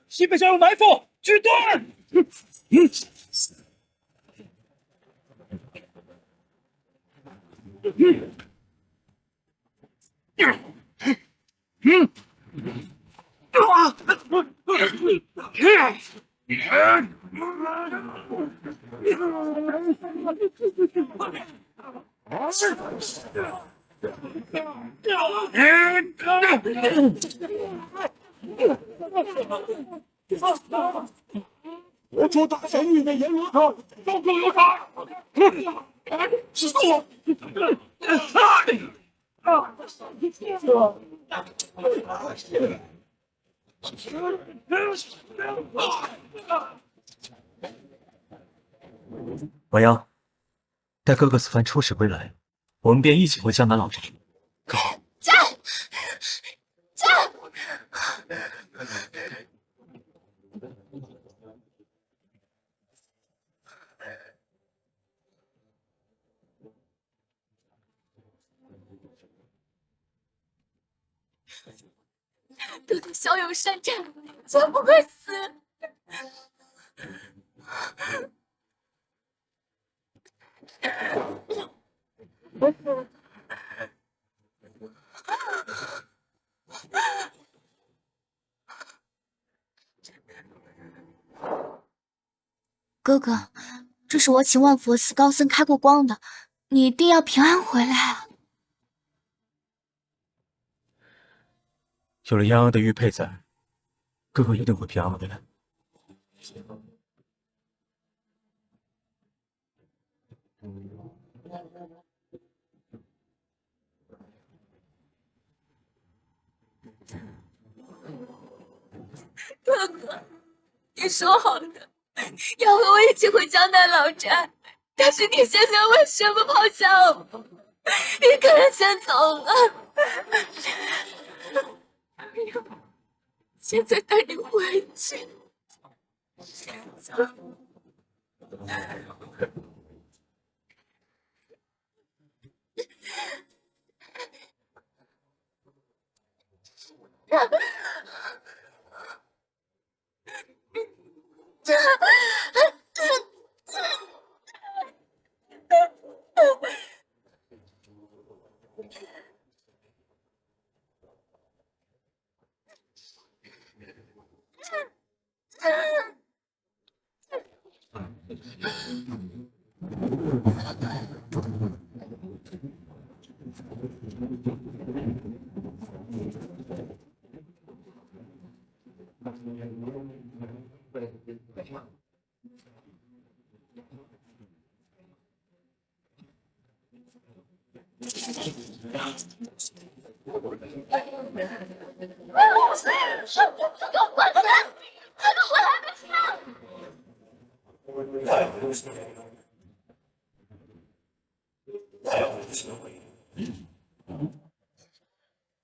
西北上有埋伏，举盾！我主大神域内阎罗特，高高有赏。是我。王阳，待哥哥此番出使归来，我们便一起回江南老宅。驾！哥哥骁勇善战，绝不会死。哥哥，这是我请万佛寺高僧开过光的，你一定要平安回来啊！有了泱泱的玉佩在，哥哥一定会平安回来。哥哥，你说好的要和我一起回江南老宅，但是你现在为什么抛下我，一个人先走了？现在带你回去。走。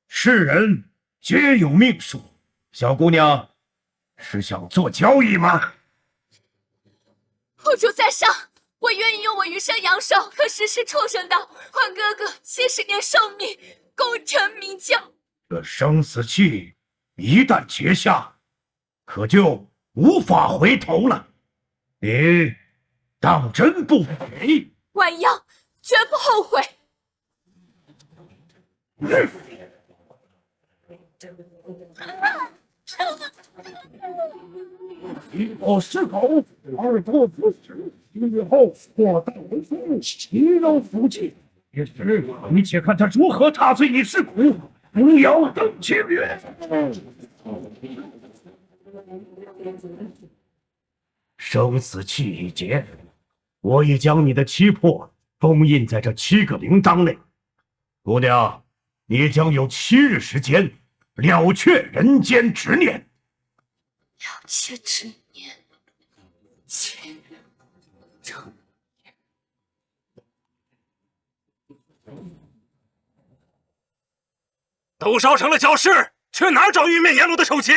世人皆有命数，小姑娘是想做交易吗？护主在上，我愿意用我余生阳寿和10世畜生道换哥哥70年寿命，功成名就。这生死契一旦结下，可就无法回头了。你当真不给？万妖绝不后悔。一口是口，二不服食，日后祸大为夫，岂有福气？也是，你且看他如何踏碎你尸骨，不要等情缘。生死契已结，我已将你的七魄封印在这7个铃铛内。姑娘，你将有7日时间了却人间执念。了却执念，7日整。都烧成了焦尸，去哪儿找玉面阎罗的首级？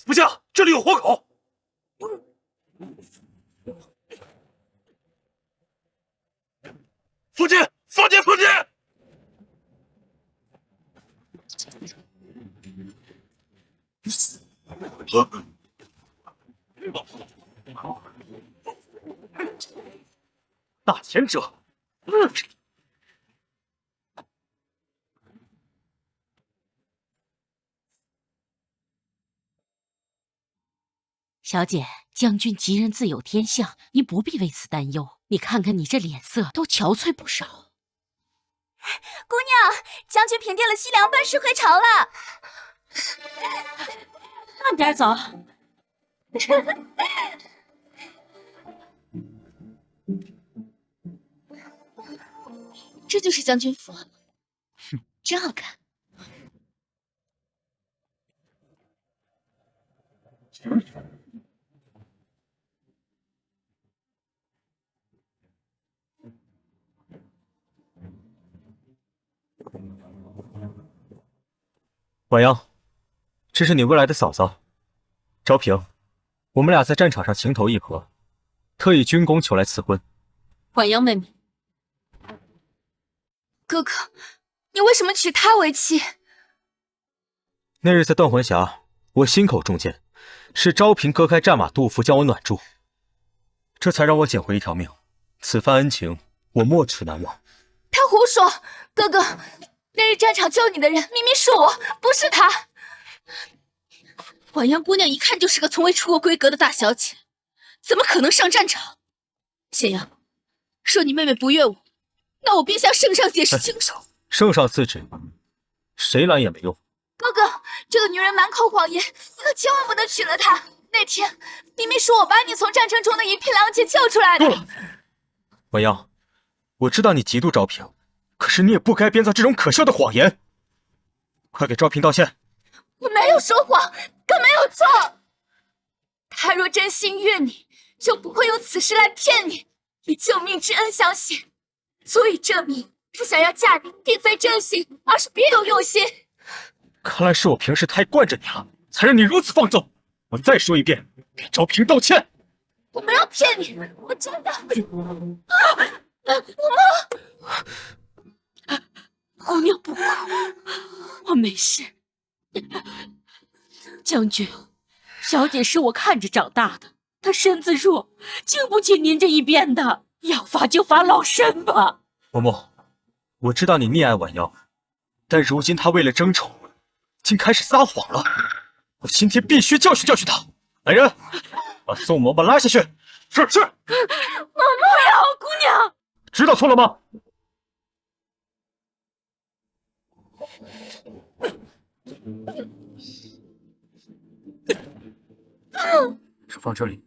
副将，这里有活口。父亲，父亲，父亲！大贤者，小姐，将军吉人自有天相，您不必为此担忧。你看看你这脸色都憔悴不少。姑娘，将军平定了西凉，办事回朝了。慢点走。这就是将军府，真好看。婉阳，这是你未来的嫂嫂，昭平。我们俩在战场上情投意合，特意军功求来赐婚。婉阳妹妹，哥哥，你为什么娶她为妻？那日在断魂峡，我心口中箭，是昭平割开战马肚腹将我暖住，这才让我捡回一条命。此番恩情，我没齿难忘。他胡说，哥哥，那日战场救你的人明明是我，不是他。婉阳姑娘一看就是个从未出过闺阁的大小姐，怎么可能上战场？咸阳，若你妹妹不悦我，那我便向圣上解释清楚。圣上赐旨，谁拦也没用。哥哥，这个女人满口谎言，你可千万不能娶了她。那天明明是我把你从战争中的一匹狼藉救出来的。够了，婉阳，我知道你嫉妒昭平，可是你也不该编造这种可笑的谎言。快给昭平道歉！我没有说谎，更没有错。他若真心悦你，就不会用此事来骗你，以救命之恩相许，足以证明他想要嫁你，并非真心，而是别有用心。看来是我平时太惯着你了，才让你如此放纵。我再说一遍，给昭平道歉。我没有骗你，我真的。姑娘不哭，我没事。将军，小姐是我看着长大的，她身子弱，经不起您这一鞭的。要罚就罚老身吧。嬷嬷，我知道你溺爱婉瑶，但如今她为了争宠，竟开始撒谎了。我今天必须教训教训她。来人，把宋嬷嬷拉下去。是。嬷嬷呀，姑娘，知道错了吗？手放这里。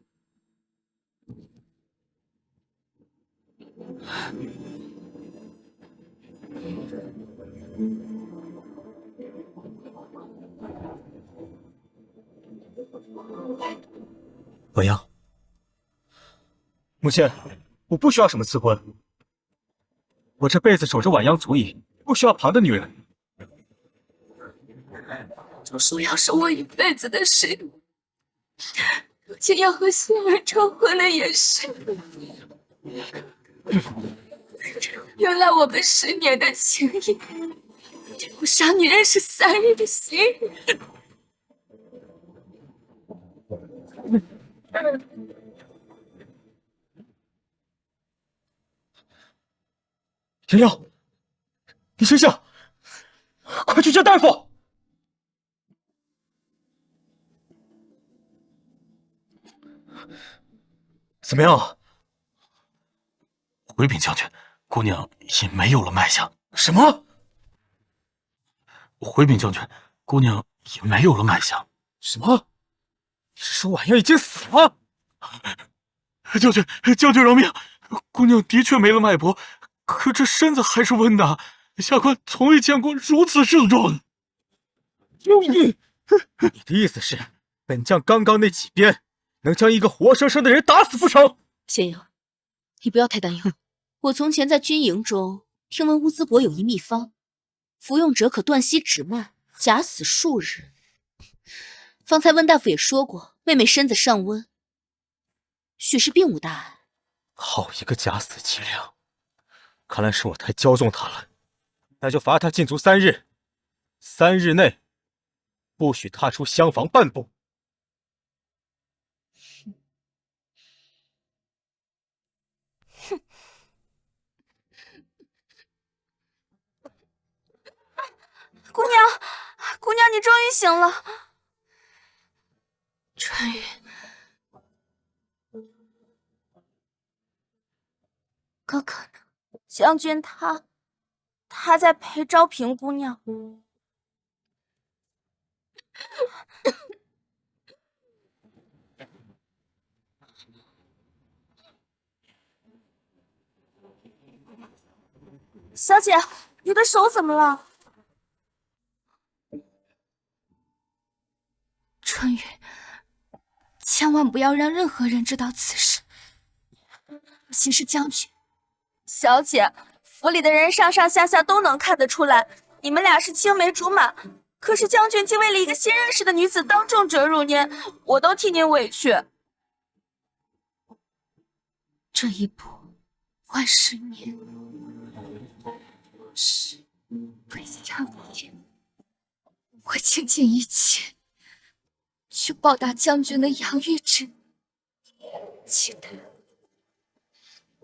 婉阳，母亲，我不需要什么赐婚，我这辈子守着婉阳足矣，不需要旁的女人。就说要是我一辈子的事，如今要和心儿成婚了也是。原来我们10年的情谊，我杀你认识3日的心。瑶瑶，你醒醒，快去见大夫！怎么样？回禀将军，姑娘已没有了脉象。什么？回禀将军，姑娘已没有了脉象。什么？你是说婉阳已经死了？将军饶命！姑娘的确没了脉搏，可这身子还是温的。下官从未见过如此盛状。幽异！你的意思是，本将刚刚那几鞭能将一个活生生的人打死不成？咸阳，你不要太担忧。我从前在军营中听闻乌兹国有一秘方，服用者可断息止脉，假死数日。方才温大夫也说过，妹妹身子尚温，许是并无大碍。好一个假死伎俩！看来是我太骄纵她了，那就罚她禁足3日，3日内不许踏出厢房半步。姑娘，姑娘，你终于醒了。春雨，哥哥呢？将军他在陪昭平姑娘。小姐，你的手怎么了？春雨，千万不要让任何人知道此事，尤其是将军。小姐，府里的人上上下下都能看得出来，你们俩是青梅竹马。可是将军竟为了一个新认识的女子当众折辱您，我都替您委屈。这一步，万是您，是不想你，我倾尽一切去报答将军的养育之恩，其他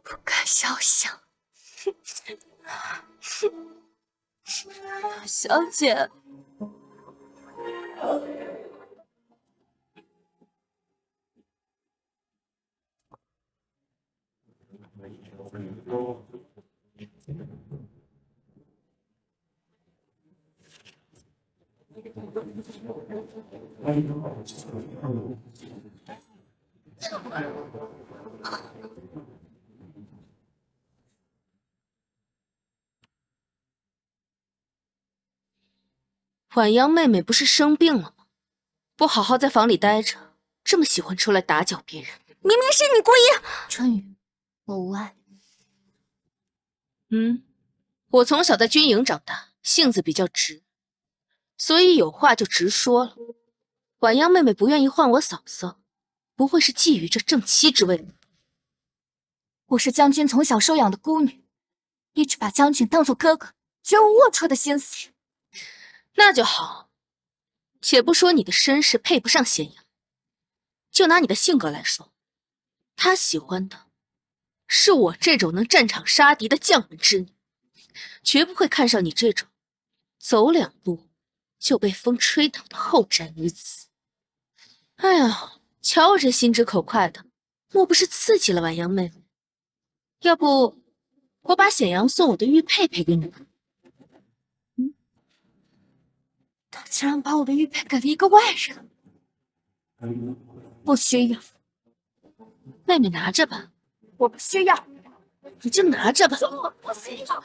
不敢肖想。小姐，婉阳妹妹不是生病了吗？不好好在房里待着，这么喜欢出来打搅别人。明明是你故意。春雨，我无碍。我从小在军营长大，性子比较直，所以有话就直说了。婉阳妹妹不愿意唤我嫂嫂，不会是觊觎这正妻之位吧？我是将军从小收养的孤女，一直把将军当作哥哥，绝无龌龊的心思。那就好。且不说你的身世配不上咸阳，就拿你的性格来说，他喜欢的是我这种能战场杀敌的将门之女，绝不会看上你这种走2步就被风吹倒的后宅女子。哎呀，瞧我这心直口快的，莫不是刺激了婉阳妹妹？要不我把显阳送我的玉佩赔给你吧？他竟然把我的玉佩给了一个外人，不需要。妹妹拿着吧。我不需要。你就拿着吧。我不需要。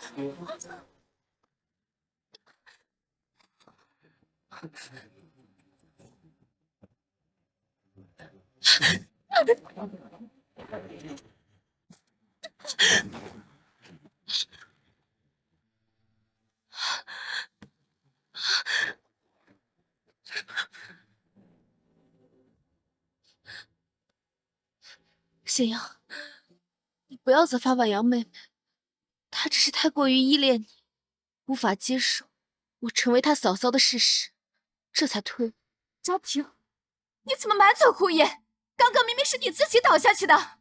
显阳，你不要责罚婉阳妹妹，她只是太过于依恋你，无法接受我成为她嫂嫂的事实，这才推我。昭平，你怎么满嘴胡言？刚刚明明是你自己倒下去的。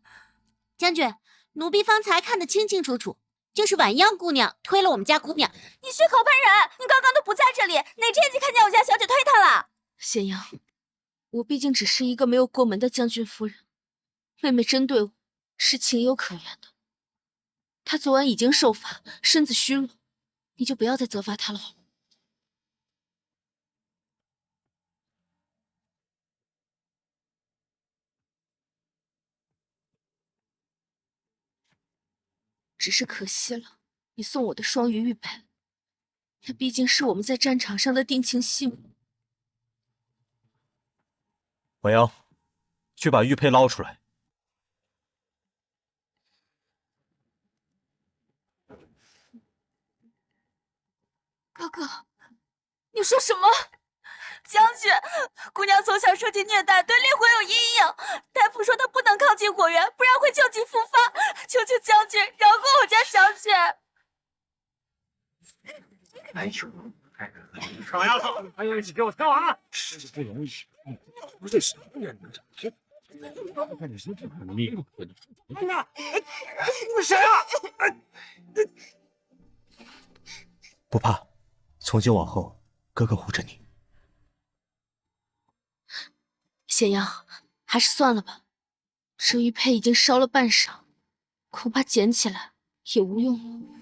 将军，奴婢方才看得清清楚楚，就是婉样姑娘推了我们家姑娘。你血口喷人！你刚刚都不在这里，哪天你看见我家小姐推她了？显阳，我毕竟只是一个没有过门的将军夫人，妹妹针对我是情有可原的。她昨晚已经受罚，身子虚弱，你就不要再责罚她了好吗？只是可惜了，你送我的双鱼玉佩，那毕竟是我们在战场上的定情信物。婉阳，去把玉佩捞出来。哥哥，你说什么？将军，姑娘从小受尽虐待，对烈火有阴影。大夫说她不能靠近火源，不然会旧疾复发。求求将军饶过我家小姐。哎呦，上丫头，还有一起给我跳啊！是不容易，不是什么人能长这？看你是这么命，那谁啊？不怕，从今往后，哥哥护着你。咸阳，还是算了吧。这玉佩已经烧了半晌，恐怕捡起来也无用了。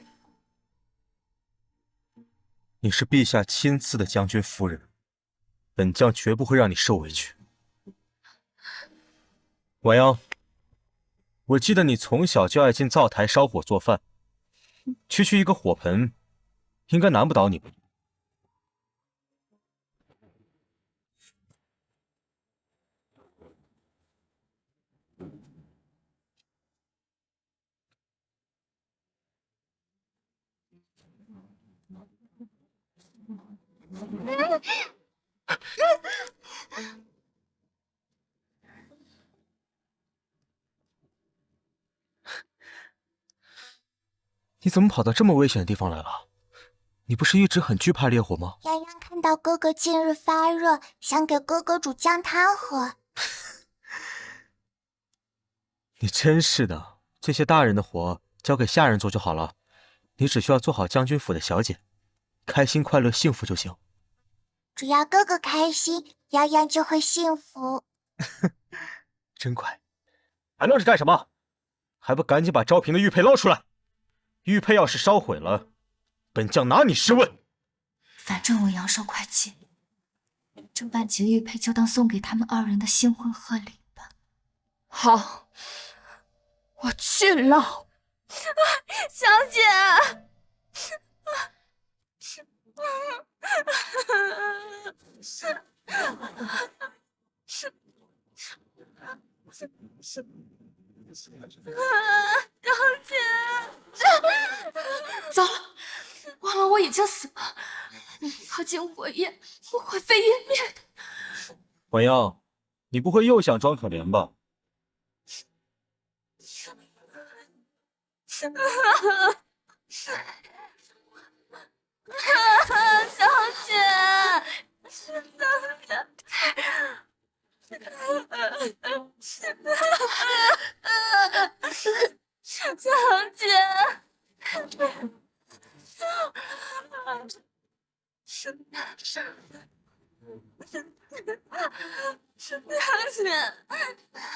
你是陛下亲赐的将军夫人，本将绝不会让你受委屈。婉阳，我记得你从小就爱进灶台烧火做饭，区一个火盆，应该难不倒你吧？你怎么跑到这么危险的地方来了？你不是一直很惧怕烈火吗？洋洋看到哥哥近日发热，想给哥哥煮姜汤喝。你真是的，这些大人的活交给下人做就好了，你只需要做好将军府的小姐，开心、快乐、幸福就行。只要哥哥开心，洋洋就会幸福。真乖，还愣着干什么？还不赶紧把昭平的玉佩捞出来！玉佩要是烧毁了，本将拿你试问。反正我阳寿快尽，这半截玉佩就当送给他们二人的新婚贺礼吧。好，我去了。小姐，糟了，忘了我已经死了。靠近火焰，我灰飞烟灭的。婉阳，你不会又想装可怜吧？小姐，小姐。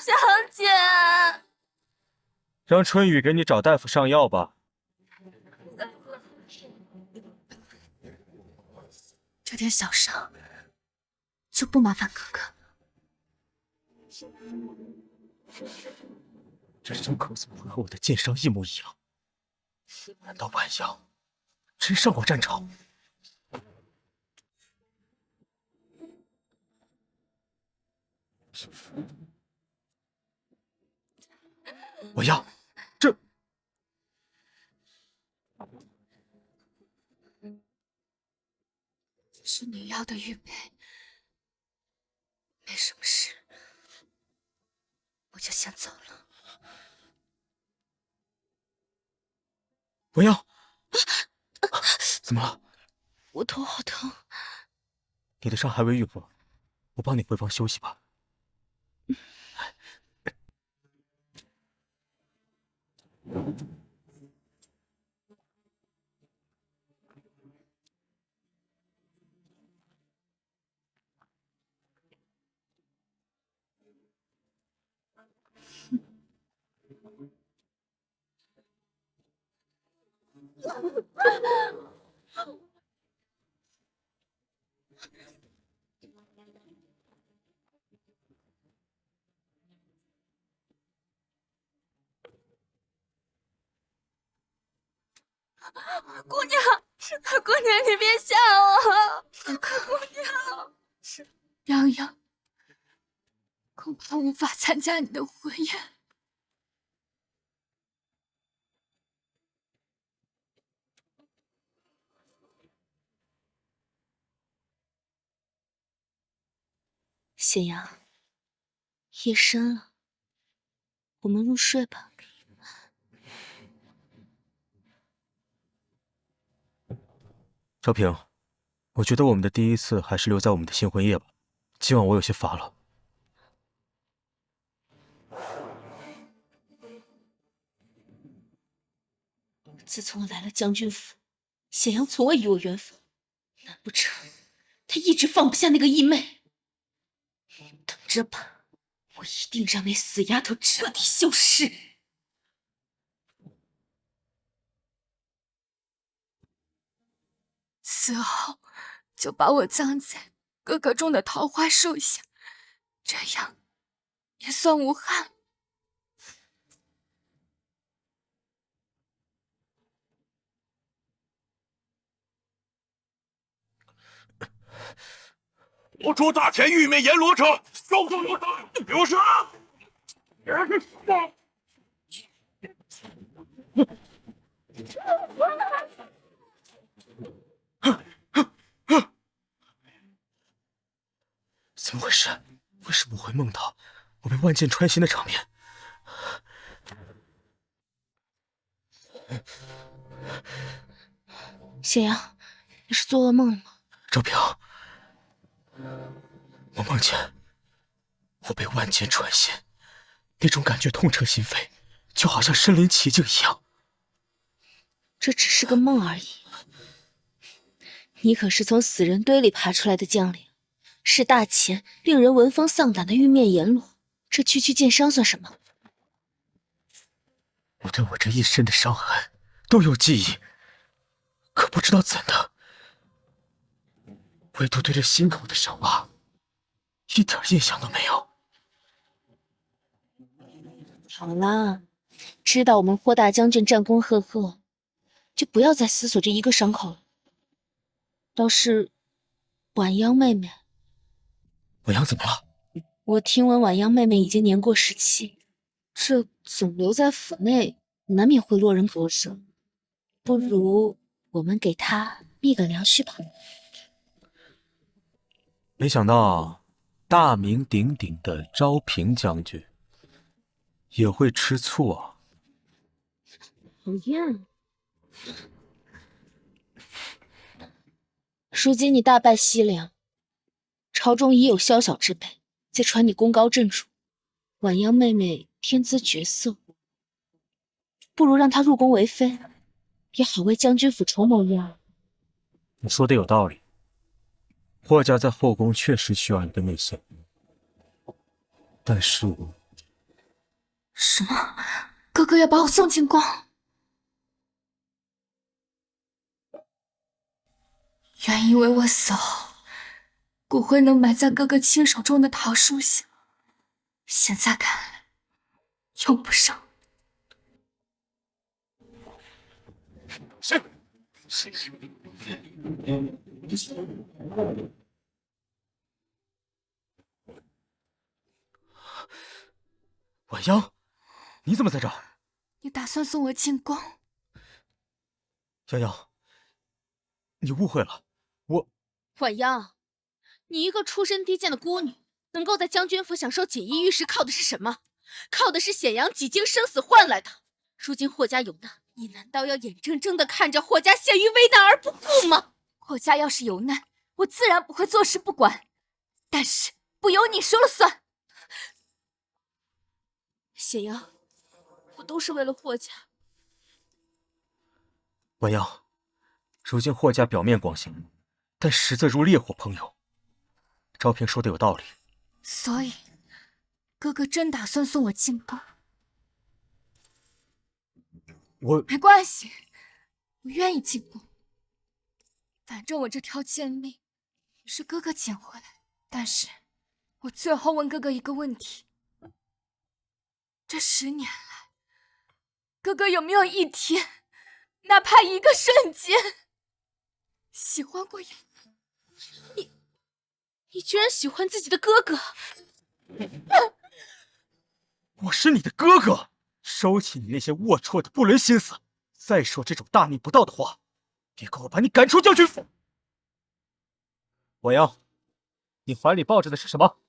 小姐，让春雨给你找大夫上药吧。这点小伤，就不麻烦哥哥。这伤口怎么和我的剑伤一模一样？难道婉阳真上过战场？婉阳，这是你要的玉佩，没什么事，我就先走了。婉阳，怎么了？我头好疼。你的伤还未愈合，我帮你回房休息吧。姑娘，姑娘，你别吓我！姑娘，洋洋，恐怕无法参加你的婚宴。显阳，夜深了，我们入睡吧。昭平，我觉得我们的第一次还是留在我们的新婚夜吧，今晚我有些乏了。自从我来了将军府，显阳从未与我圆房，难不成他一直放不下那个义妹？等着吧，我一定让那死丫头彻底消失。死后就把我葬在哥哥种的桃花树下，这样也算无憾。我主大前玉面阎罗者，受众有伤，有伤。怎么回事？为什么我会梦到我被万箭穿心的场面？显阳，你是做噩梦了吗？昭平，我梦见我被万箭穿心，那种感觉痛彻心扉，就好像身临其境一样。这只是个梦而已。你可是从死人堆里爬出来的将领，是大前令人闻风丧胆的玉面阎罗，这区区剑伤算什么？我对我这一身的伤痕都有记忆，可不知道怎的，唯独对这心口的伤疤，一点印象都没有。好了，知道我们霍大将军战功赫赫，就不要再思索这一个伤口了。倒是婉央妹妹，婉阳怎么了？我听闻婉央妹妹已经年过17，这总留在府内，难免会落人口舌。不如我们给她觅个良婿吧。没想到大名鼎鼎的昭平将军也会吃醋啊！讨厌。如今你大败西凉，朝中已有宵小之辈，再传你功高震主，婉央妹妹天姿绝色，不如让她入宫为妃，也好为将军府筹谋一二。你说的有道理，霍家在后宫确实需要一个内线，但是什么？哥哥要把我送进宫？原以为我死后骨灰能埋在哥哥亲手种的桃树下，现在看来用不上。婉央，你怎么在这儿？你打算送我进宫？洋洋，你误会了，婉央，你一个出身低贱的孤女，能够在将军府享受锦衣玉食，靠的是什么？靠的是显阳几经生死换来的。如今霍家有难，你难道要眼睁睁地看着霍家陷于危难而不顾吗？霍家要是有难，我自然不会坐视不管，但是不由你说了算。显阳，我都是为了霍家。婉阳，如今霍家表面光鲜，但实则如烈火烹油。昭平说的有道理，所以，哥哥真打算送我进宫？没关系，我愿意进宫。反正我这条贱命是哥哥捡回来，但是我最后问哥哥一个问题：这10年来，哥哥有没有一天，哪怕一个瞬间，喜欢过瑶？你居然喜欢自己的哥哥？我是你的哥哥，收起你那些龌龊的不伦心思，再说这种大逆不道的话，别给我把你赶出将军府！婉阳，你怀里抱着的是什么？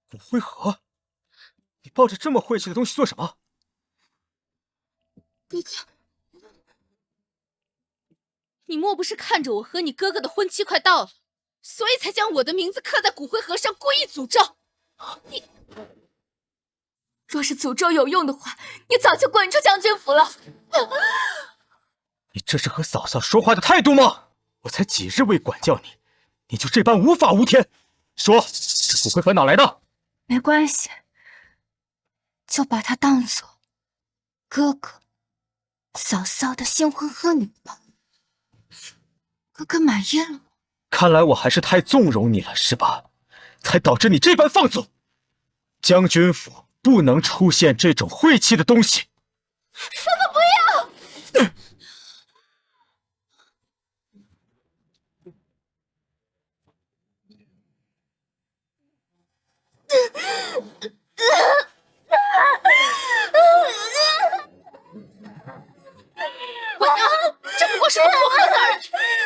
骨灰盒？你抱着这么晦气的东西做什么？哥哥，你莫不是看着我和你哥哥的婚期快到了，所以才将我的名字刻在骨灰盒上，故意诅咒？你若是诅咒有用的话，你早就滚出将军府了。你这是和嫂嫂说话的态度吗？我才几日未管教你，你就这般无法无天？说，这骨灰盒哪来的？没关系，就把它当做哥哥、嫂嫂的新婚贺礼吧。哥哥满意了吗？看来我还是太纵容你了，是吧？才导致你这般放纵。将军府不能出现这种晦气的东西。哥哥不要！我娘，这不过是个破盒子而已，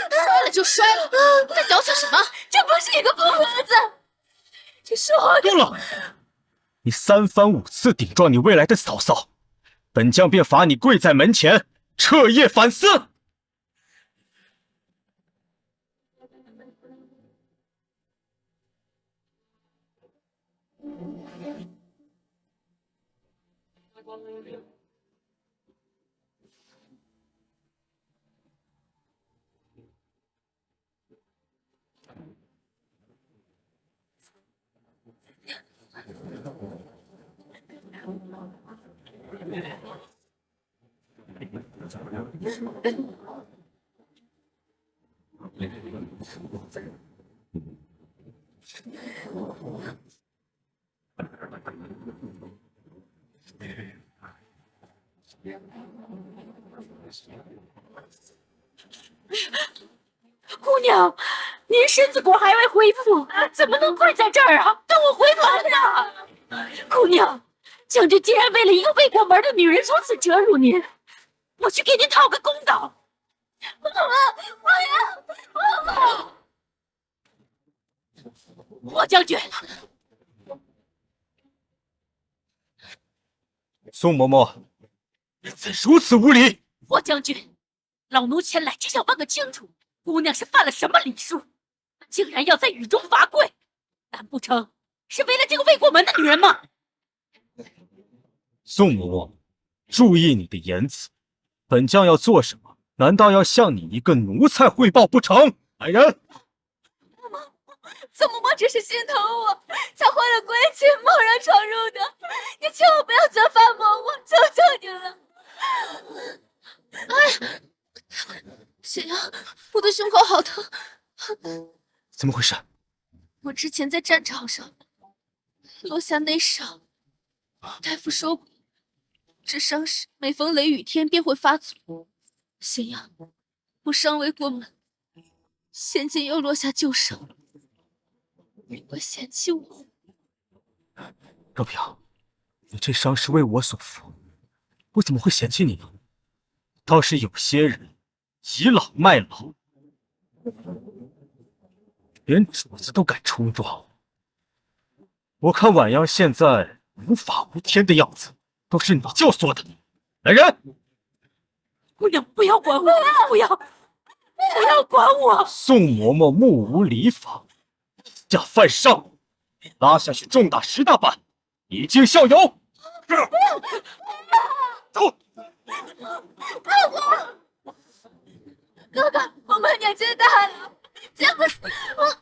摔了就摔了，在矫情什么？这不是一个破盒子，这是我的。够了！你3番5次顶撞你未来的嫂嫂，本将便罚你跪在门前彻夜反思。姑娘，您身子骨还未恢复，怎么能跪在这儿啊？等我回团呢！姑娘，将军既然为了一个未过门的女人如此折辱您，我去给您讨个公道。霍将军，宋嬷嬷，你怎如此无礼？霍将军，老奴前来只想问个清楚，姑娘是犯了什么礼数，竟然要在雨中罚跪？难不成是为了这个未过门的女人吗？宋嬷嬷，注意你的言辞。本将要做什么？难道要向你一个奴才汇报不成？来人！宋嬷嬷只是心疼我，才坏了规矩，贸然闯入的。你千万不要责罚嬷嬷，求求你了。显阳，我的胸口好疼。怎么回事？我之前在战场上落下内伤，大夫说过，这伤势每逢雷雨天便会发作。显阳，我尚未过门，现今又落下旧伤，你会嫌弃我？若萍，你这伤是为我所负，我怎么会嫌弃你呢？倒是有些人倚老卖老，连主子都敢冲撞。我看晚央现在无法无天的样子，都是你教唆的。来人！姑娘，不要管我！不要管我！宋嬷嬷目无礼法，下犯上，拉下去重打10大板，以儆效尤。走！哥哥，我们年纪大了，见不死我。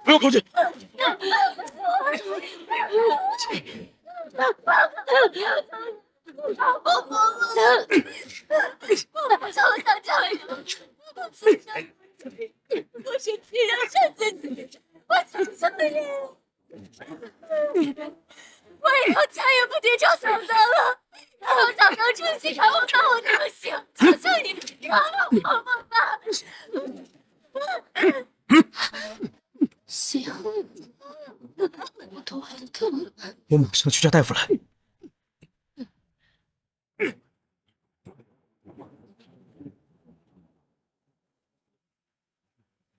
不要靠近！我想教育我是替人生自己，我求求你，我以后再也不低招嫂嫂了。让我嫂嫂出去看我我高兴，求求你饶了我吧！夕阳，我头好疼。我马上去叫大夫来。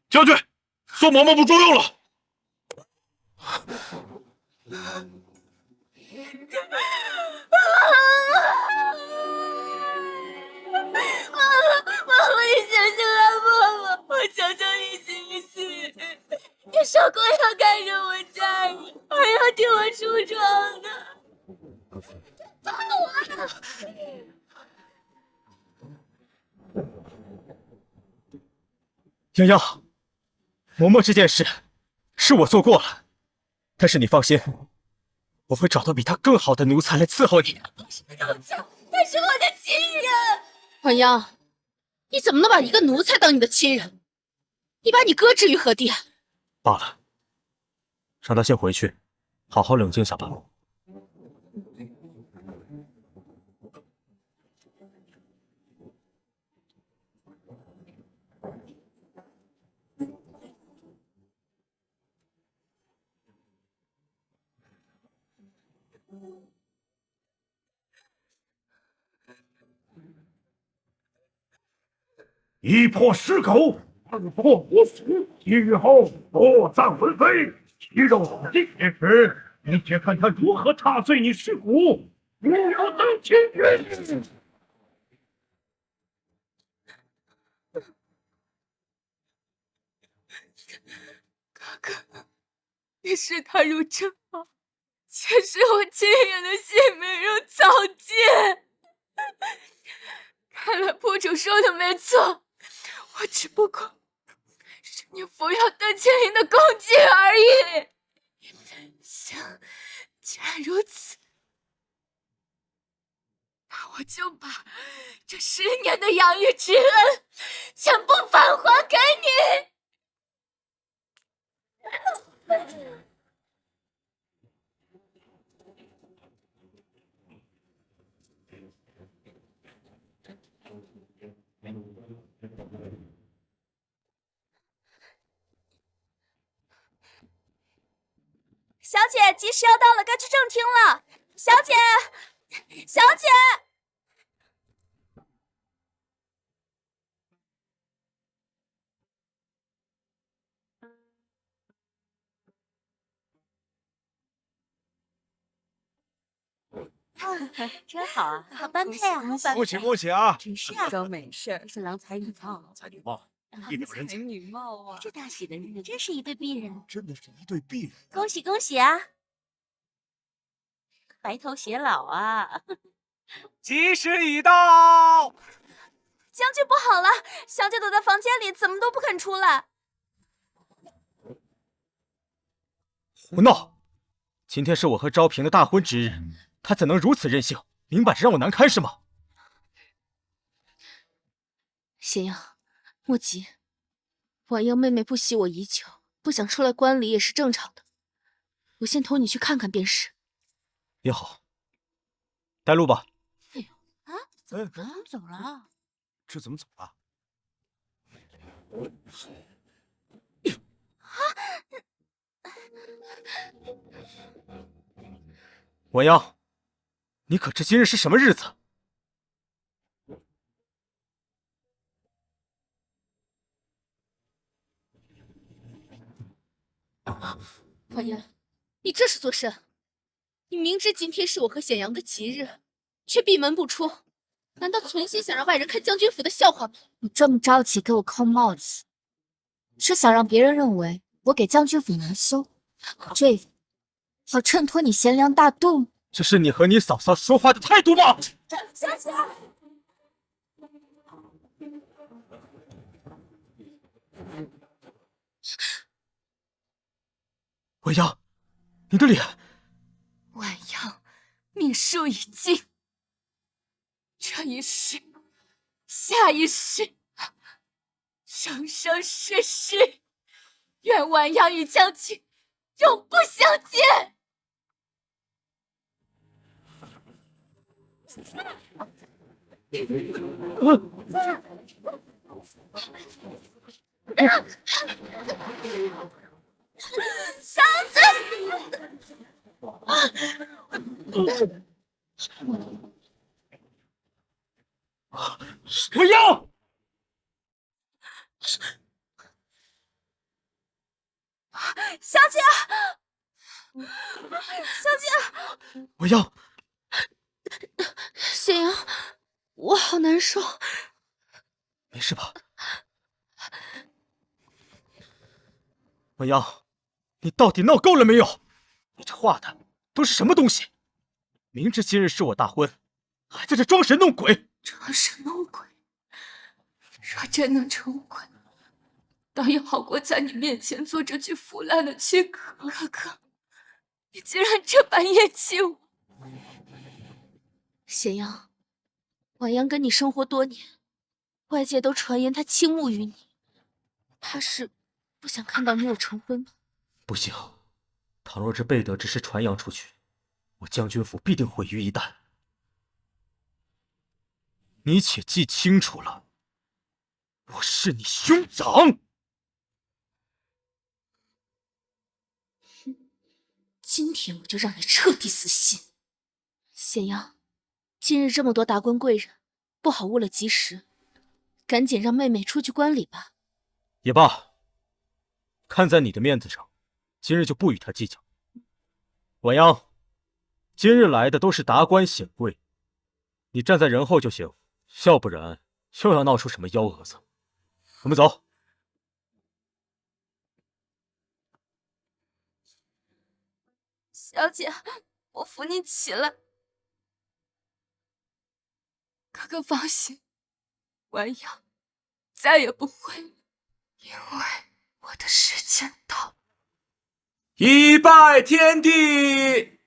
将军，宋嬷嬷不中用了。妈妈，你醒醒啊！妈妈，我求求你醒醒！你说过要看着我家人，还要替我梳妆的。放我！洋洋，嬷嬷这件事是我做过了，但是你放心，我会找到比她更好的奴才来伺候你。不是奴才，他是我的亲人。婉阳，你怎么能把一个奴才当你的亲人？你把你哥置于何地？罢了，让他先回去，好好冷静下吧。一破尸口，二破无死，日后火葬魂飞，其肉尽之时，你且看他如何踏碎你尸骨，不要等亲人。哥哥，你视他如珍宝，且是我亲人的性命如草芥。看来铺主说的没错，我只不过是你服药邓青云的工具而已。行，既然如此，那我就把这10年的养育之恩全部返还给你。小姐，吉时要到了，该去正厅了。小姐，小姐。真好啊，好般配啊！恭喜恭喜啊！真是啊，装没事儿，是郎才女貌，才女貌，一表人才，女貌啊！这大喜的日子，真是一对璧人，真的是一对璧人。恭喜恭喜啊！白头偕老啊！吉时已到。将军不好了，小姐躲在房间里，怎么都不肯出来。胡闹！今天是我和昭平的大婚之日，他怎能如此任性，明摆着让我难堪是吗？咸阳，莫急，婉阳妹妹不喜我已久，不想出来观礼也是正常的。我先同你去看看便是。也好，带路吧。哎呦啊，怎么走了？这怎么走啊？婉阳，你可知今日是什么日子？婉阳，你这是作甚？你明知今天是我和显阳的吉日，却闭门不出，难道存心想让外人看将军府的笑话吗？你这么着急给我扣帽子，是想让别人认为我给将军府难修，这样好衬托你贤良大度吗？这是你和你嫂嫂说话的态度吗？小姐，婉阳，你的脸。婉阳，命数已尽，这一世，下一世，生生世世，愿婉阳与将军永不相见。小姐，我要！小姐，小姐，我要！咸阳，我好难受。没事吧？我要！你到底闹够了没有？你这画的都是什么东西？明知今日是我大婚，还在这装神弄鬼！装神弄鬼，若真能成鬼，倒也好过在你面前做这具腐烂的躯壳。哥哥，你竟然这般厌弃我！咸阳，婉阳跟你生活多年，外界都传言他倾慕于你，怕是不想看到你我成婚吧？不行，倘若这贝德只是传扬出去，我将军府必定毁于一旦。你且记清楚了，我是你兄长。今天我就让你彻底死心。咸阳，今日这么多达官贵人，不好误了吉时，赶紧让妹妹出去观礼吧。也罢，看在你的面子上，今日就不与他计较。婉阳，今日来的都是达官显贵，你站在人后就行，要不然又要闹出什么幺蛾子。我们走。小姐，我扶你起来。哥哥放心，婉阳再也不会，因为我的时间到。一拜天地。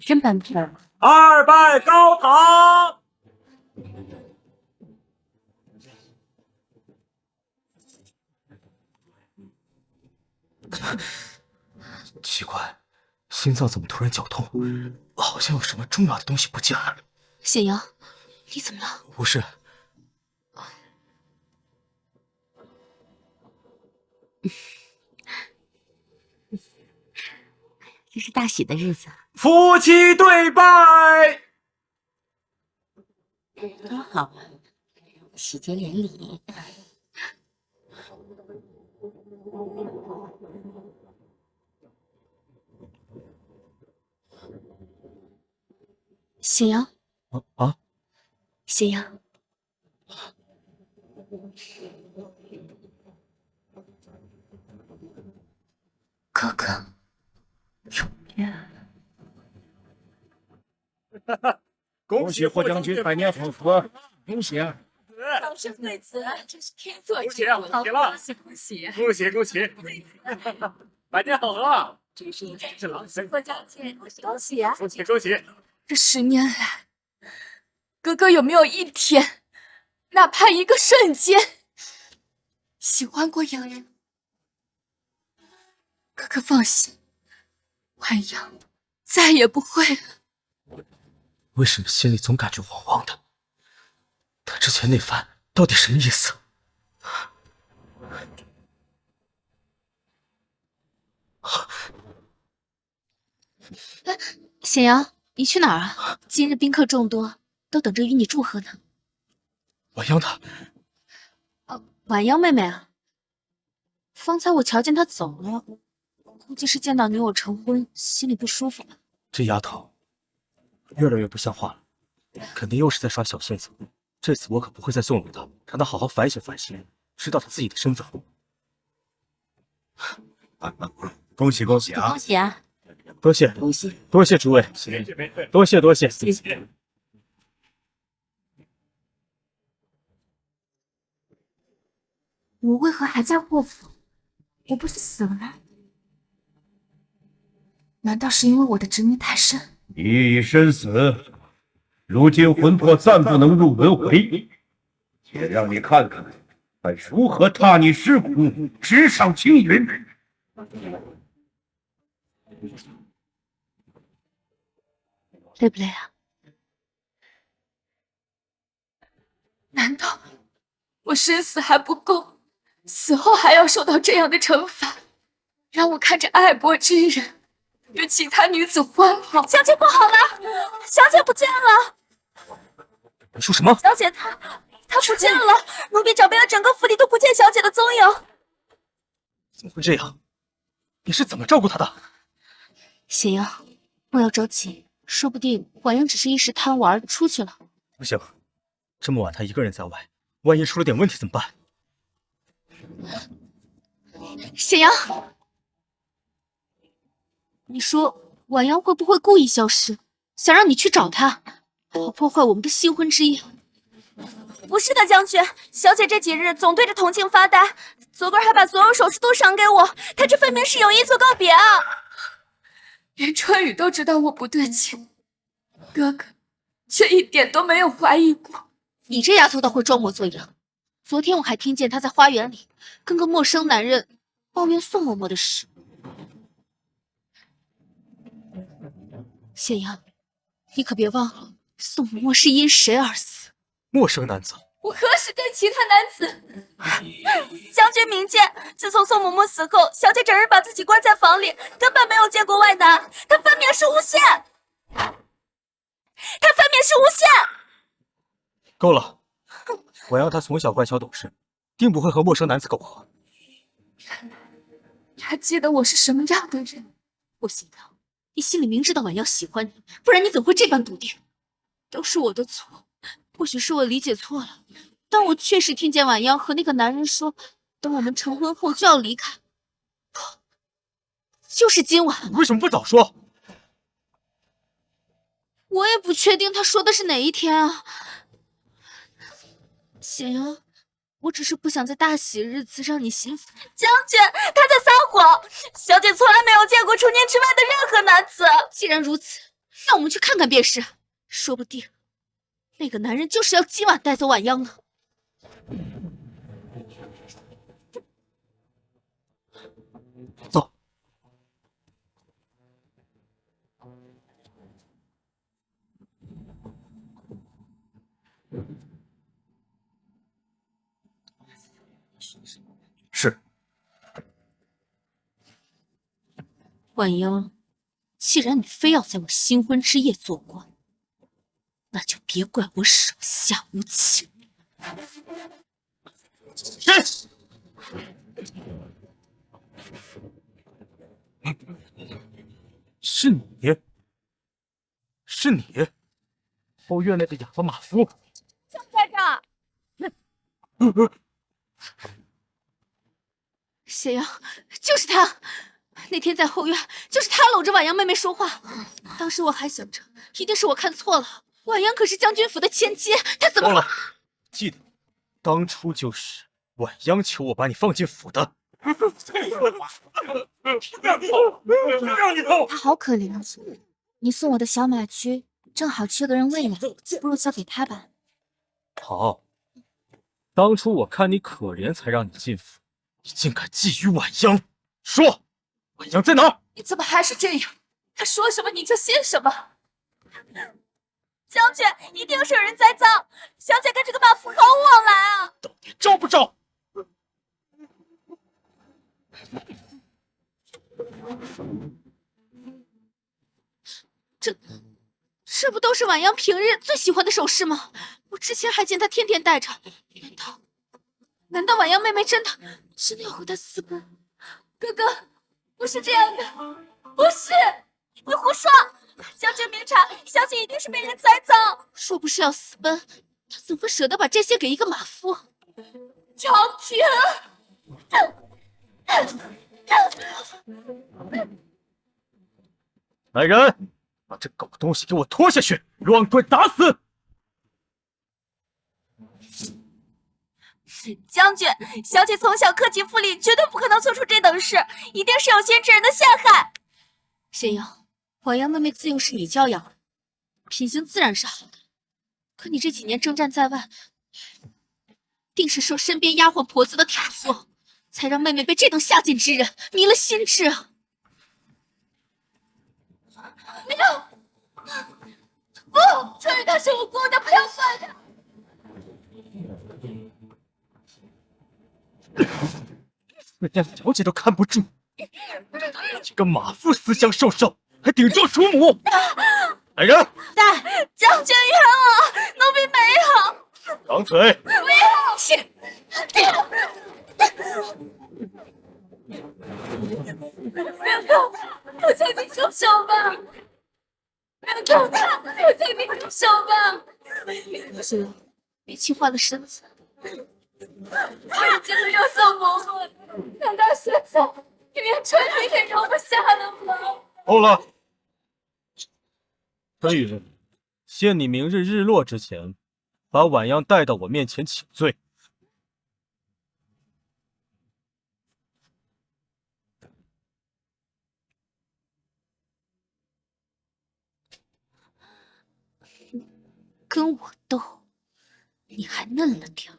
真般配。二拜高堂。奇怪，心脏怎么突然绞痛？好像有什么重要的东西不见了。咸阳，你怎么了？不是，这是大喜的日子，夫妻对拜。多好啊！喜结连理。咸阳，啊！咸阳，哥哥，恭喜霍将军百年好合，恭喜啊！早生贵子，真是天作之恭喜啊！合。恭喜了！恭喜恭喜！恭喜恭喜！百年好合！真是一是郎才。霍将军，恭喜啊！恭喜恭喜！这10年来，哥哥有没有一天，哪怕一个瞬间，喜欢过洋人？哥哥放心，婉阳再也不会了。为什么心里总感觉慌慌的？他之前那番到底什么意思？咸阳，你去哪儿啊？今日宾客众多，都等着与你祝贺呢。婉阳他，婉阳妹妹啊，方才我瞧见她走了，估计是见到你我成婚，心里不舒服了。这丫头越来越不像话了，肯定又是在耍小性子。这次我可不会再纵容她，让她好好反省反省，知道她自己的身份。恭喜恭喜啊！恭喜啊！多谢恭喜！多谢诸位，多谢多谢。谢谢。我为何还在霍府？我不是死了？难道是因为我的执念太深？你已身死，如今魂魄暂不能入轮回，且让你看看还如何踏你尸骨，直上青云？累不累啊？难道我生死还不够，死后还要受到这样的惩罚，让我看着爱伯之人与其他女子欢好？小姐不好了，小姐不见了！你说什么？小姐她不见了，奴婢找遍了整个府邸都不见小姐的踪影。怎么会这样？你是怎么照顾她的？咸阳，不要着急，说不定婉莹只是一时贪玩出去了。不行，这么晚她一个人在外，万一出了点问题怎么办？咸阳，你说婉阳会不会故意消失，想让你去找她，好破坏我们的新婚之夜？不是的，将军，小姐这几日总对着铜镜发呆，昨个还把所有首饰都赏给我，她这分明是有意做告别啊！连春雨都知道我不对劲，哥哥却一点都没有怀疑过。你这丫头倒会装模作样。昨天我还听见她在花园里跟个陌生男人抱怨宋嬷嬷的事。咸阳，你可别忘了，宋嬷嬷是因谁而死？陌生男子。我何时跟其他男子？将军明鉴，自从宋嬷嬷死后，小姐整日把自己关在房里，根本没有见过外男，她分明是诬陷！她分明是诬陷！够了，婉阳她从小乖巧懂事，定不会和陌生男子苟合。你还记得我是什么样的人？不行的，你心里明知道婉阳喜欢你，不然你怎么会这般笃定？都是我的错，或许是我理解错了，但我确实听见婉阳和那个男人说，等我们成婚后就要离开。不，就是今晚。你为什么不早说？我也不确定他说的是哪一天啊。咸阳，我只是不想在大喜日子让你心烦。将军，他在撒谎！小姐从来没有见过除年之外的任何男子。既然如此，那我们去看看便是，说不定那个男人就是要今晚带走婉央呢。走。是。婉央，既然你非要在我新婚之夜做官，那就别怪我手下无情。是你，是你，后院内的哑巴马夫，就在这儿。咸阳，就是他。那天在后院，就是他搂着婉阳妹妹说话。当时我还想着，一定是我看错了。婉阳可是将军府的千金，他怎么……够了，记得，当初就是婉央求我把你放进府的。他好可怜啊！你送我的小马驹正好缺个人喂养，不如交给他吧。好，当初我看你可怜，才让你进府，你竟敢觊觎婉央！说，婉央在哪儿？你怎么还是这样？他说什么你就信什么？将军，一定是有人栽赃，小姐跟这个马夫毫无往来啊！到底招不招？这不都是婉阳平日最喜欢的首饰吗？我之前还见她天天戴着。难道婉阳妹妹真的要和他私奔？哥哥，不是这样的，不是，你胡说！将军明察，小姐一定是被人栽赃。说不是要私奔，他怎么舍得把这些给一个马夫？朝廷，来人，把这狗东西给我拖下去，乱棍打死！将军，小姐从小克己复礼，绝对不可能做出这等事，一定是有心之人的陷害。咸阳，婉阳妹妹自幼是你教养的，品行自然是好的。可你这几年征战在外，定是受身边丫鬟婆子的挑唆，才让妹妹被这等下贱之人迷了心智啊！不要！不，春雨她是我姑娘，不要犯她！连小姐都看不住，这个马夫思想受受，还顶撞主母！来人，在，将军冤枉，奴婢没有。掌嘴！不要！是，不要！我求你住手吧！不要动他！我求你住手吧！是，别气坏了身子。我已经没有宋嬷嬷了，难道现在你连春雨也容不下了吗？够了！春雨，限你明日日落之前，把婉样带到我面前请罪。跟我斗，你还嫩了点。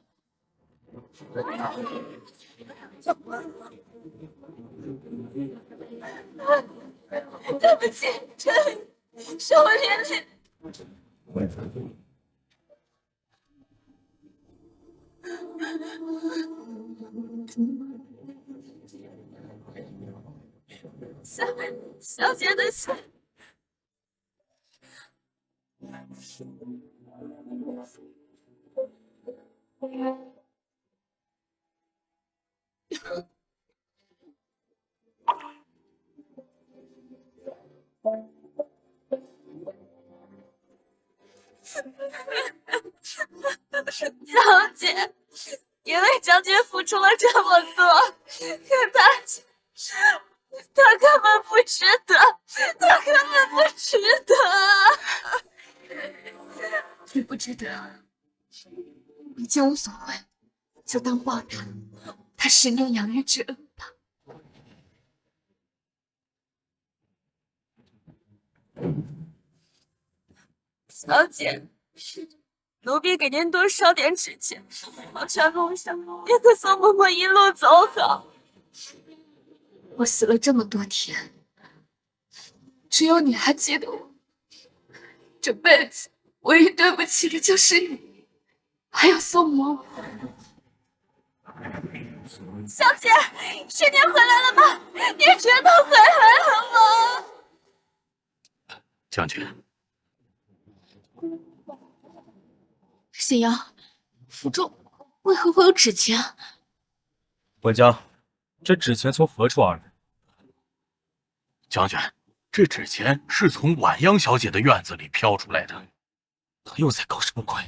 对不起，春雨，是我连累。小姐的血。小姐，因为将军付出了这么多，可他根本不值得，他根本不值得。你不值得，已经无所谓，就当报答他10年养育之恩吧。小姐，奴婢给您多烧点纸钱，黄泉路上也可送嬷嬷一路走好。我死了这么多天，只有你还记得我。这辈子唯一对不起的就是你，还有宋嬷嬷。小姐，是您回来了吗？您真的回来了吗？将军，显阳，府中为何会有纸钱？管家，这纸钱从何处而来？将军，这纸钱是从婉央小姐的院子里飘出来的。他又在搞什么鬼？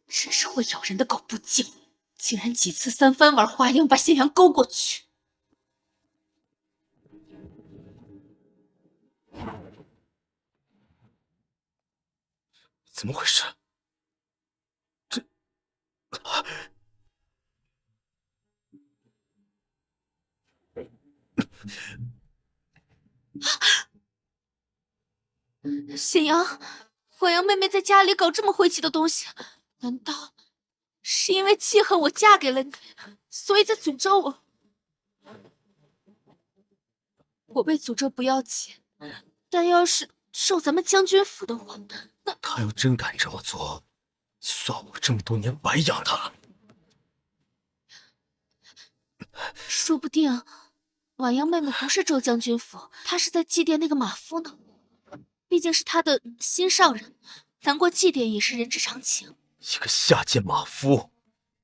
真是会咬人的狗不敬，竟然几次3番玩花样把显阳勾过去。怎么回事？显阳，婉阳妹妹在家里搞这么晦气的东西，难道是因为记恨我嫁给了你，所以在诅咒我？我被诅咒不要紧，但要是受咱们将军府的话，那他要真敢这么做，算我这么多年白养他了。说不定婉阳妹妹不是周将军府，她是在祭奠那个马夫呢。毕竟是他的心上人，难过祭奠也是人之常情。一个下贱马夫，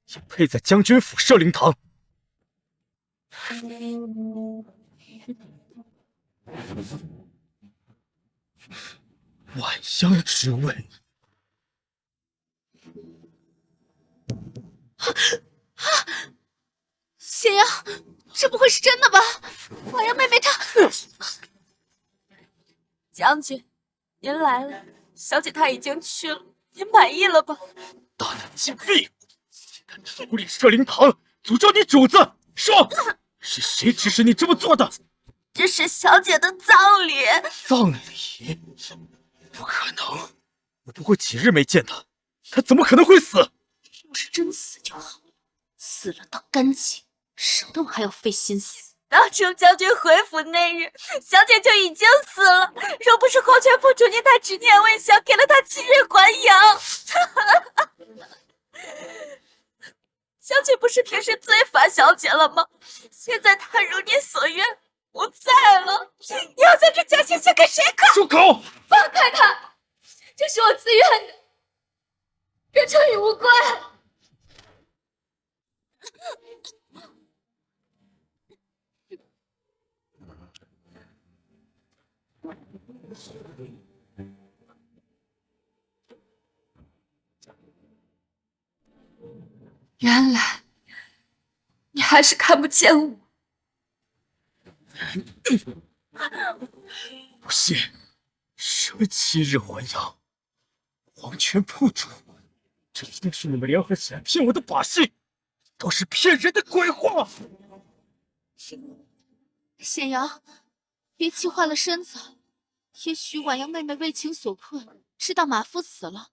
也配在将军府设灵堂？晚香之味。显阳，这不会是真的吧？婉阳妹妹她……将军，您来了，小姐她已经去了，您满意了吧？大胆禁闭！竟敢在屋里设灵堂，诅咒你主子！说，是谁指使你这么做的？这是小姐的葬礼。葬礼？不可能！我不过几日没见她，他怎么可能会死？要是真死就好，死了倒干净，省得我还要费心思。当程将军回府那日，小姐就已经死了。若不是皇权不主念他执念未消，给了他7日还阳，小姐不是平时最烦小姐了吗？现在她如你所愿不在了，你要将这假象献给谁看？住口！放开他！这是我自愿的，这春雨无关。原来你还是看不见我。不信，什么7日还阳，皇权不主，这一定是你们联合起来骗我的把戏，都是骗人的鬼话。显瑶，别气坏了身子。也许婉阳妹妹为情所困，知道马夫死了，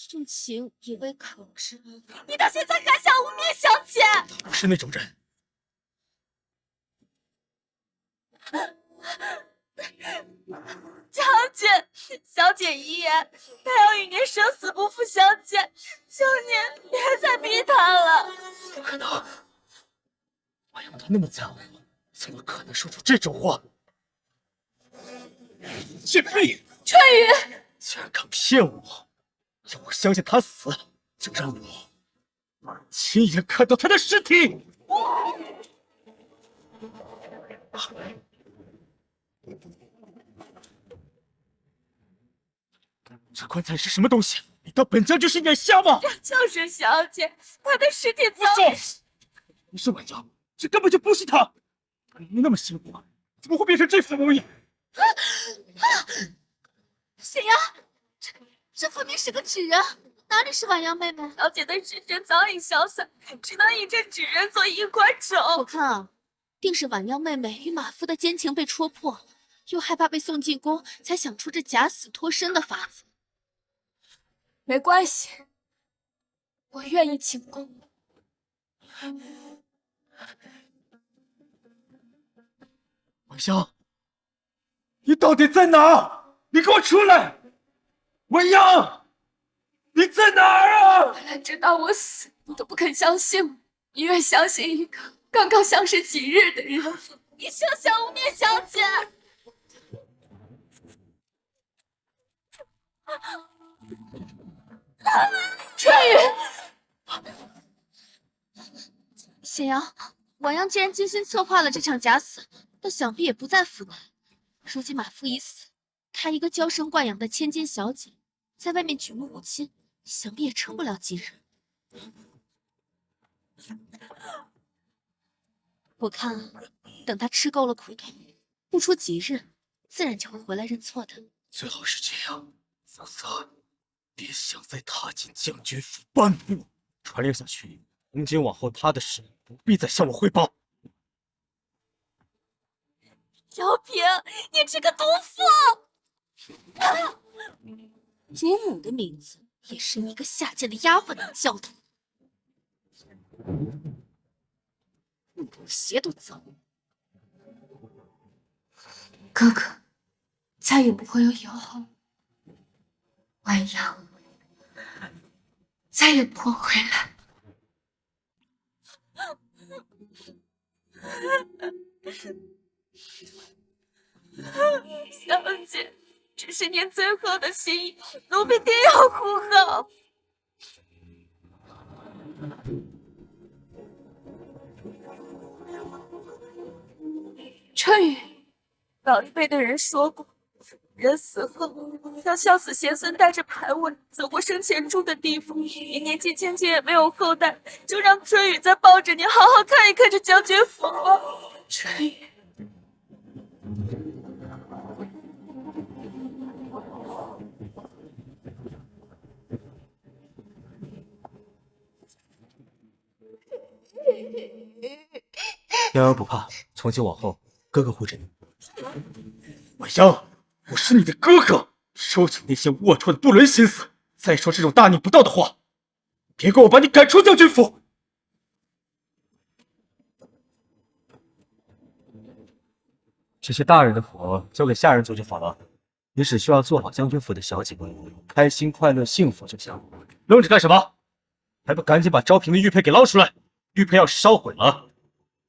重情也未可知。你到现在还想污蔑小姐？他不是那种人。将军，小姐遗言，她要与您生死不负相见，求您别再逼她了。不可能，婉阳她那么在乎我，怎么可能说出这种话？贱婢！春雨，竟然敢骗我，要我相信他死，就让我亲眼看到他的尸体。这棺材是什么东西？你当本将军是眼瞎吗？这就是小姐，她的尸体早不是，你是婉阳，这根本就不是他。他明明那么辛苦，怎么会变成这副模样？显瑶，这分明是个纸人，哪里是婉阳妹妹？小姐的尸身早已消散，只能以这纸人做衣冠冢。我看啊，定是婉阳妹妹与马夫的奸情被戳破，又害怕被送进宫，才想出这假死脱身的法子。没关系，我愿意进宫。婉香，你到底在哪？你给我出来！婉阳，你在哪儿啊？原来直到我死，你都不肯相信我，你愿相信一个刚刚相识几日的人。你休想污蔑小姐！春雨，显瑶，婉阳既然精心策划了这场假死，但想必也不在府内。如今马夫已死，她一个娇生惯养的千金小姐，在外面举目无亲，想必也撑不了几日。我看，等她吃够了苦头，不出几日，自然就会回来认错的。最好是这样，否则别想再踏进将军府半步。传令下去，从今往后他的事不必再向我汇报。姚平，你这个毒妇！乳母的名字也是你一个下贱的丫鬟能叫的。鞋都脏。哥哥，再也不会有以后。婉阳，再也不会回来。小姐，这是您最后的心意，奴婢定要护好。春雨，老一辈的人说过，人死后让孝子贤孙带着牌位走过生前住的地方。你年纪轻轻也没有后代，就让春雨再抱着你好好看一看这将军府吧。春雨。瑶瑶不怕，从今往后，哥哥护着你。婉香，我是你的哥哥，收起那些龌龊的不伦心思，再说这种大逆不道的话，别给我把你赶出将军府！这些大人的活交给下人做就好了，你只需要做好将军府的小姐，开心、快乐、幸福就行。愣着干什么？还不赶紧把招平的玉佩给捞出来！玉佩要是烧毁了，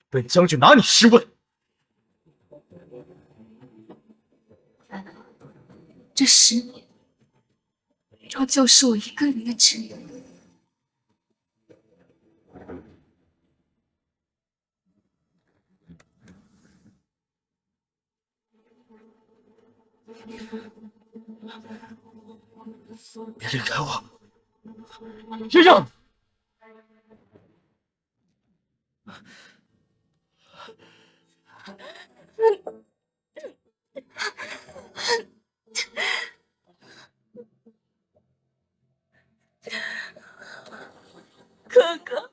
本将军拿你试问。这10年，终究是我一个人的职业。别离开我，莹莹！哥哥，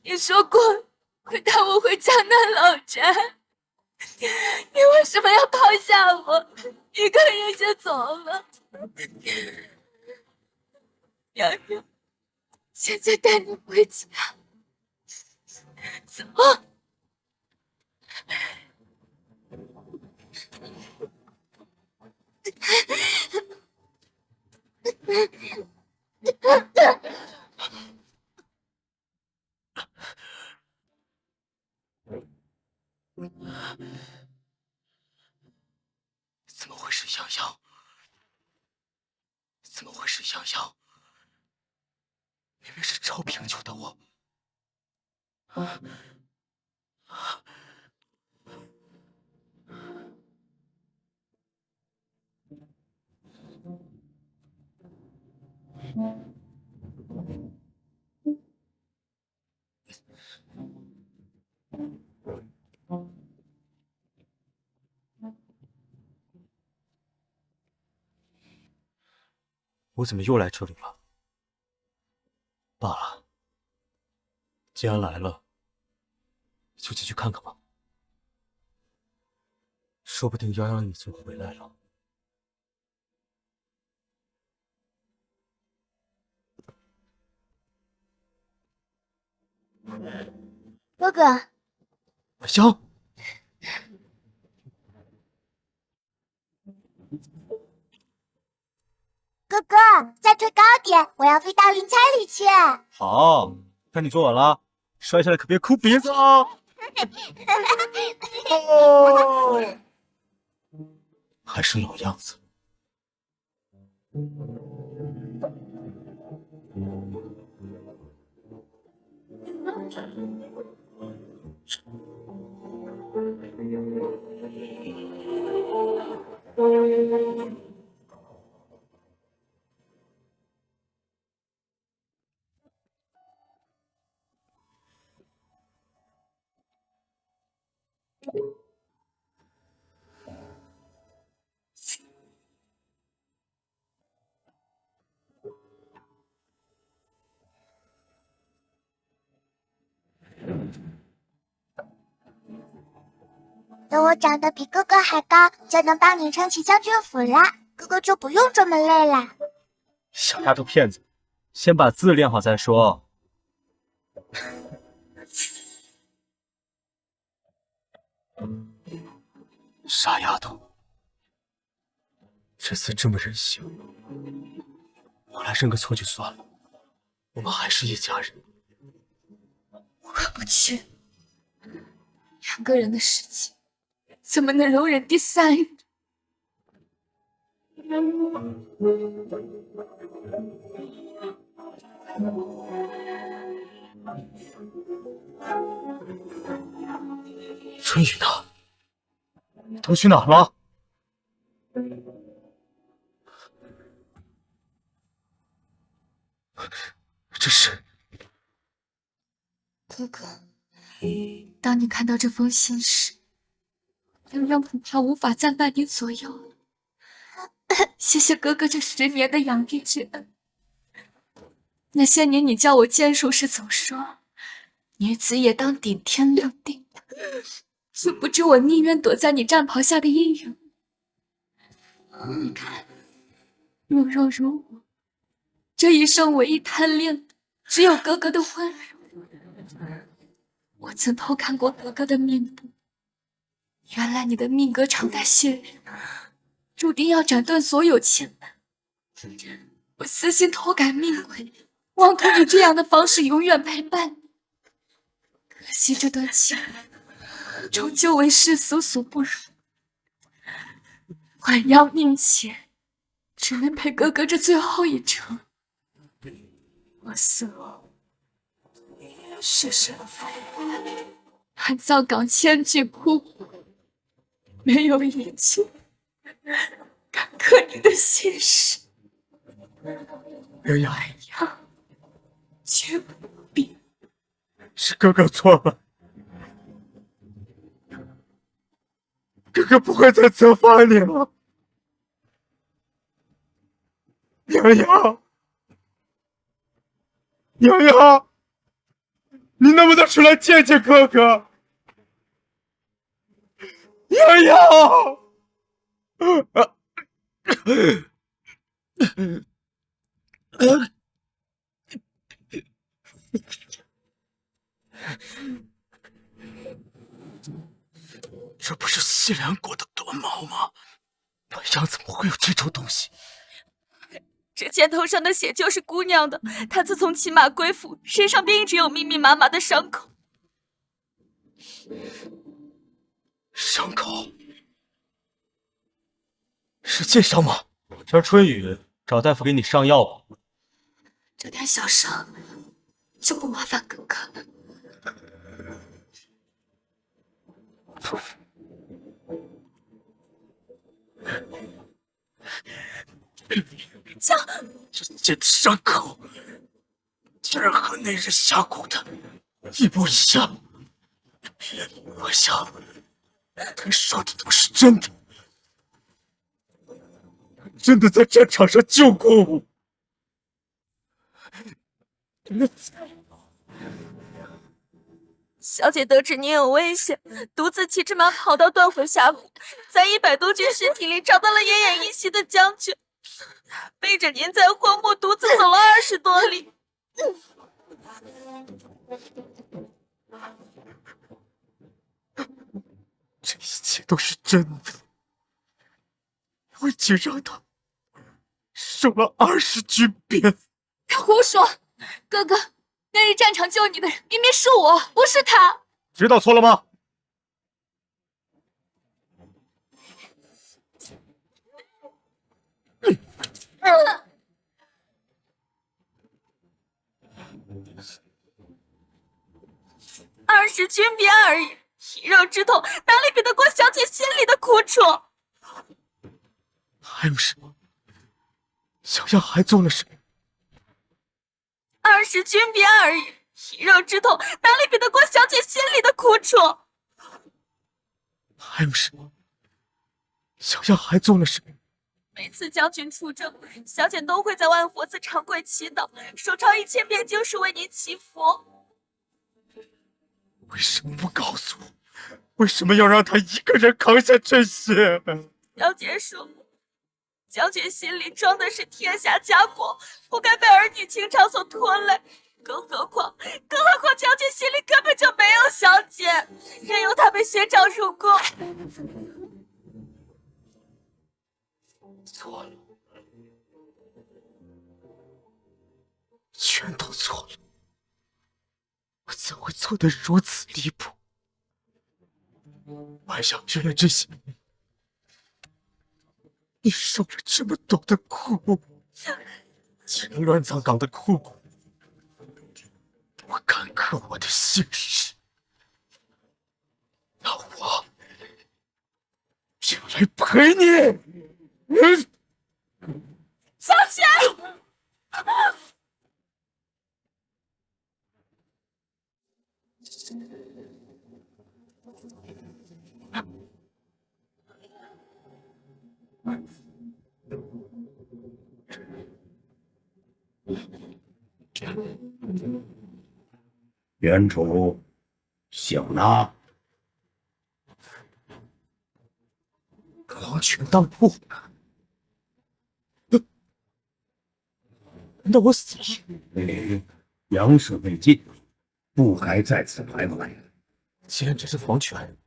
你说过会带我回江南老宅，你为什么要抛下我一个人就走了？娘娘，现在带你回家，走。怎么会是洋洋？怎么会是洋洋？明明是赵平救的我。我怎么又来这里了？罢了，既然来了，就进去看看吧。说不定洋洋已经回来了。哥哥，晚香，哥哥，再推高点，我要飞到云彩里去。好，看你坐稳了，摔下来可别哭鼻子啊！哦，还是老样子。等我长得比哥哥还高，就能帮你撑起将军府了，哥哥就不用这么累了。小丫头片子，先把字练好再说。傻丫头，这次这么任性，我来认个错就算了，我们还是一家人。我回不去，2个人的事情怎么能容忍第3人？春雨呢？都去哪儿了？这是哥哥，当你看到这封信时，洋洋恐怕无法再伴你左右了。谢谢哥哥这10年的养育之恩。那些年你教我剑术时总说，女子也当顶天立地，殊不知我宁愿躲在你战袍下的阴影。你看，弱弱如我，这一生唯一贪恋的只有哥哥的温柔。我曾偷看过哥哥的面部，原来你的命格常带血刃，注定要斩断所有牵绊。我私心偷改命轨，妄图以这样的方式永远陪伴你。可惜这段情终究为世俗所不容。晚要命前，只能陪哥哥这最后一程。我死后，是神父安葬岗千具枯骨，没有一句敢刻你的心事。人呀，晚阳绝不必。是哥哥错了，哥哥不会再责罚你了。洋洋，洋洋，你能不能出来见见哥哥？洋洋，这不是西凉国的短矛吗？晚阳怎么会有这种东西？这箭头上的血就是姑娘的，她自从骑马归府，身上便一直有密密麻麻的伤口。伤口？是箭伤吗？叫春雨找大夫给你上药吧。这点小伤就不麻烦哥哥了。这箭的伤口竟然和那日下蛊的一模一样。我想，他说的都是真的，真的在战场上救过我。小姐得知您有危险，独自骑着马跑到断魂峡谷，在100多具尸体里找到了奄奄一息的将军，背着您在荒漠独自走了20多里。这一切都是真的，我已经让他受了20具鞭。他胡说！哥哥，那日战场救你的人明明是我，不是他。知道错了吗？20军鞭而已，皮肉之痛哪里比得过小姐心里的苦楚？还有什么？小样还做了什么？20军鞭而已，皮肉之痛哪里比得过小姐心里的苦楚？还有什么？小样还做了什么？每次将军出征，小姐都会在万佛寺长跪祈祷，手抄1000遍经书为您祈福。为什么不告诉我？为什么要让他一个人扛下这些？小姐说，将军心里装的是天下家国，不该被儿女情长所拖累。更何况将军心里根本就没有小姐，任由她被学长入宫。错了，全都错了。我怎会错得如此离谱？晚上原来这些年，你受了这么多的苦，竟然乱葬岗的枯骨，不敢刻我的心事，那我就来陪你。小姐。原主醒了。狂犬当铺，难道我死了？你阳寿未尽，不该在此徘徊。既然这是黄泉，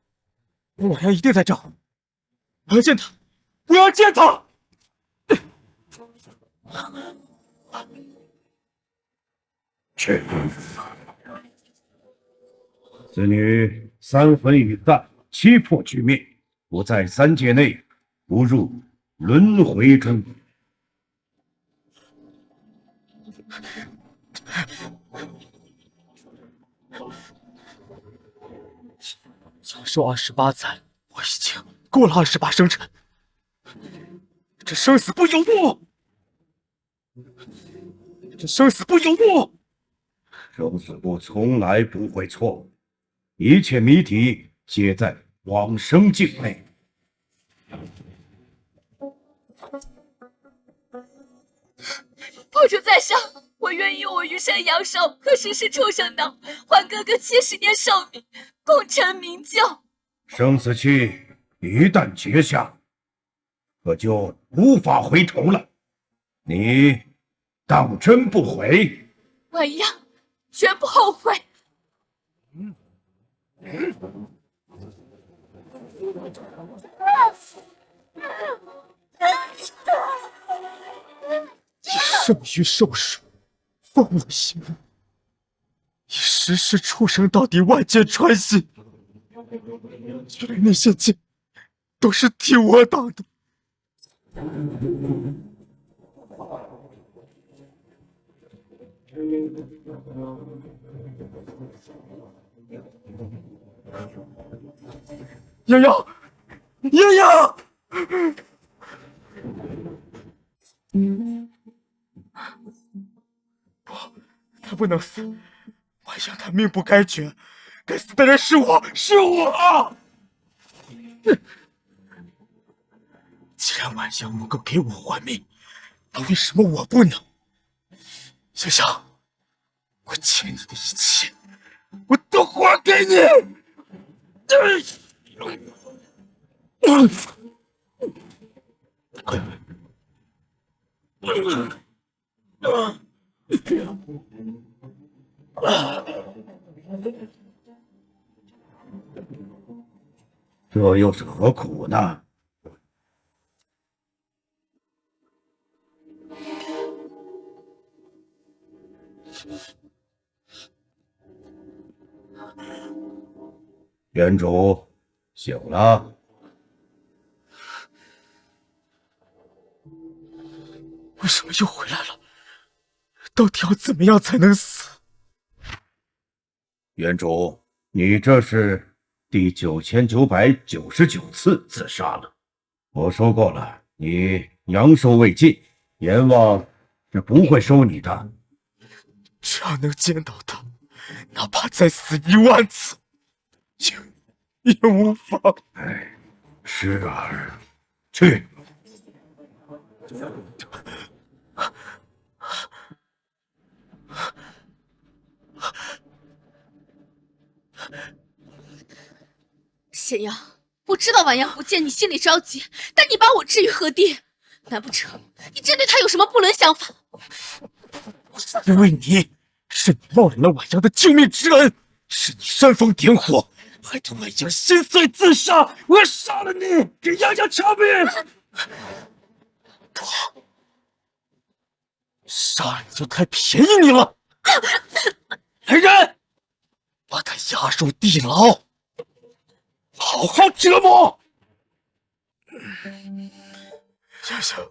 我晚上一定在这儿。我要见他，我要见他！去，此女三魂已散，七魄俱灭，不在三界内，不入轮回中。阳寿28载，我已经过了28生辰，这生死不由我，这生死不由我。生死簿从来不会错误，一切谜题皆在往生境内。佛主在上，我愿意用我余生阳寿和世世畜生道，还哥哥70年寿命，功成名就。生死契一旦结下，可就无法回头了。你当真不悔？晚阳绝不后悔。以圣于受术，封我心目，以世世畜生到底，万箭穿心。原来那些箭都是替我挡的。洋洋，洋洋！不，他不能死。晚阳他命不该绝，该死的人是我，是我！既然晚阳能够给我还命，那为什么我不能？想想，我欠你的一切，我都还给你！这又是何苦呢？原主醒了。为什么又回来了？到底要怎么样才能死？原主，你这是第9999次自杀了。我说过了，你阳寿未尽，阎王是不会收你的。只要能见到他，哪怕再死10000次，也无妨。哎，时儿，去。咸阳，我知道晚阳不见你心里着急，但你把我置于何地？难不成你真对他有什么不伦想法？因为你是你冒领了晚阳的救命之恩，是你煽风点火，害得晚阳心碎自杀，我要杀了你，给阳阳偿命！不，杀了你就太便宜你了。来人，把他押入地牢，好好折磨。想想。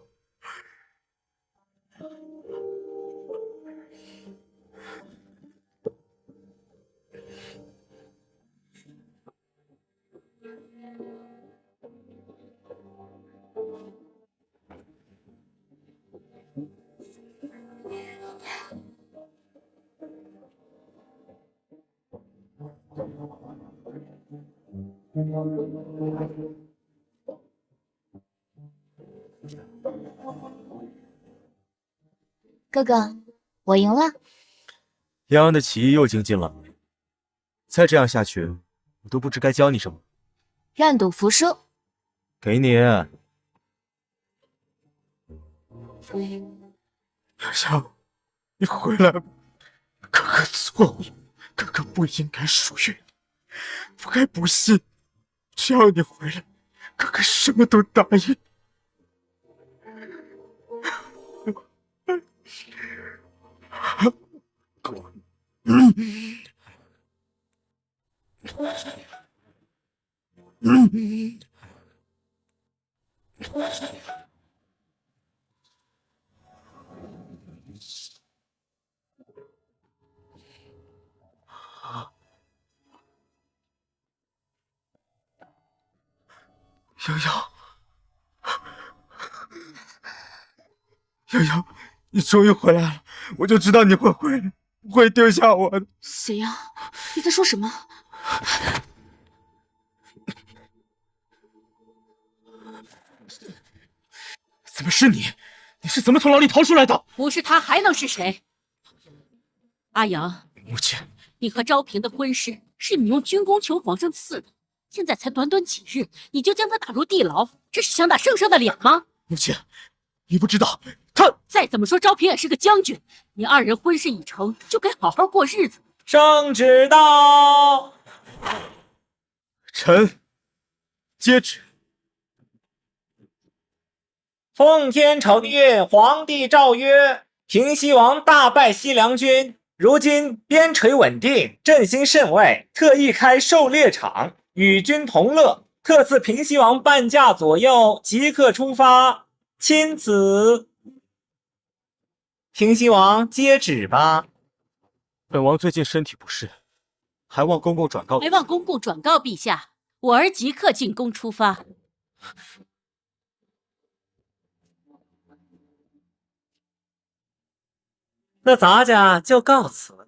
哥哥，我赢了。杨洋的棋艺又精进了，再这样下去，我都不知该教你什么。愿赌服输。给你。杨洋，你回来吧，哥哥错了，哥哥不应该疏远你，不该不信。只要你回来，哥哥什么都答应。瑶瑶，瑶瑶，你终于回来了！我就知道你会回来，不会丢下我的。显阳，你在说什么？怎么是你？你是怎么从牢里逃出来的？不是他还能是谁？阿阳，母亲，你和昭平的婚事是你用军功求皇上赐的，现在才短短几日，你就将他打入地牢，这是想打圣上的脸吗？母亲，你不知道，他再怎么说，昭平也是个将军，你二人婚事已成，就该好好过日子。圣旨到，臣接旨。奉天承运，皇帝诏曰：平西王大败西凉军，如今边陲稳定，阵心甚慰，特意开狩猎场，与君同乐。特赐平西王半价左右，即刻出发。钦此。平西王接旨吧。本王最近身体不适，还望公公转告。还望公公转告陛下，我儿即刻进宫出发。那咱家就告辞了。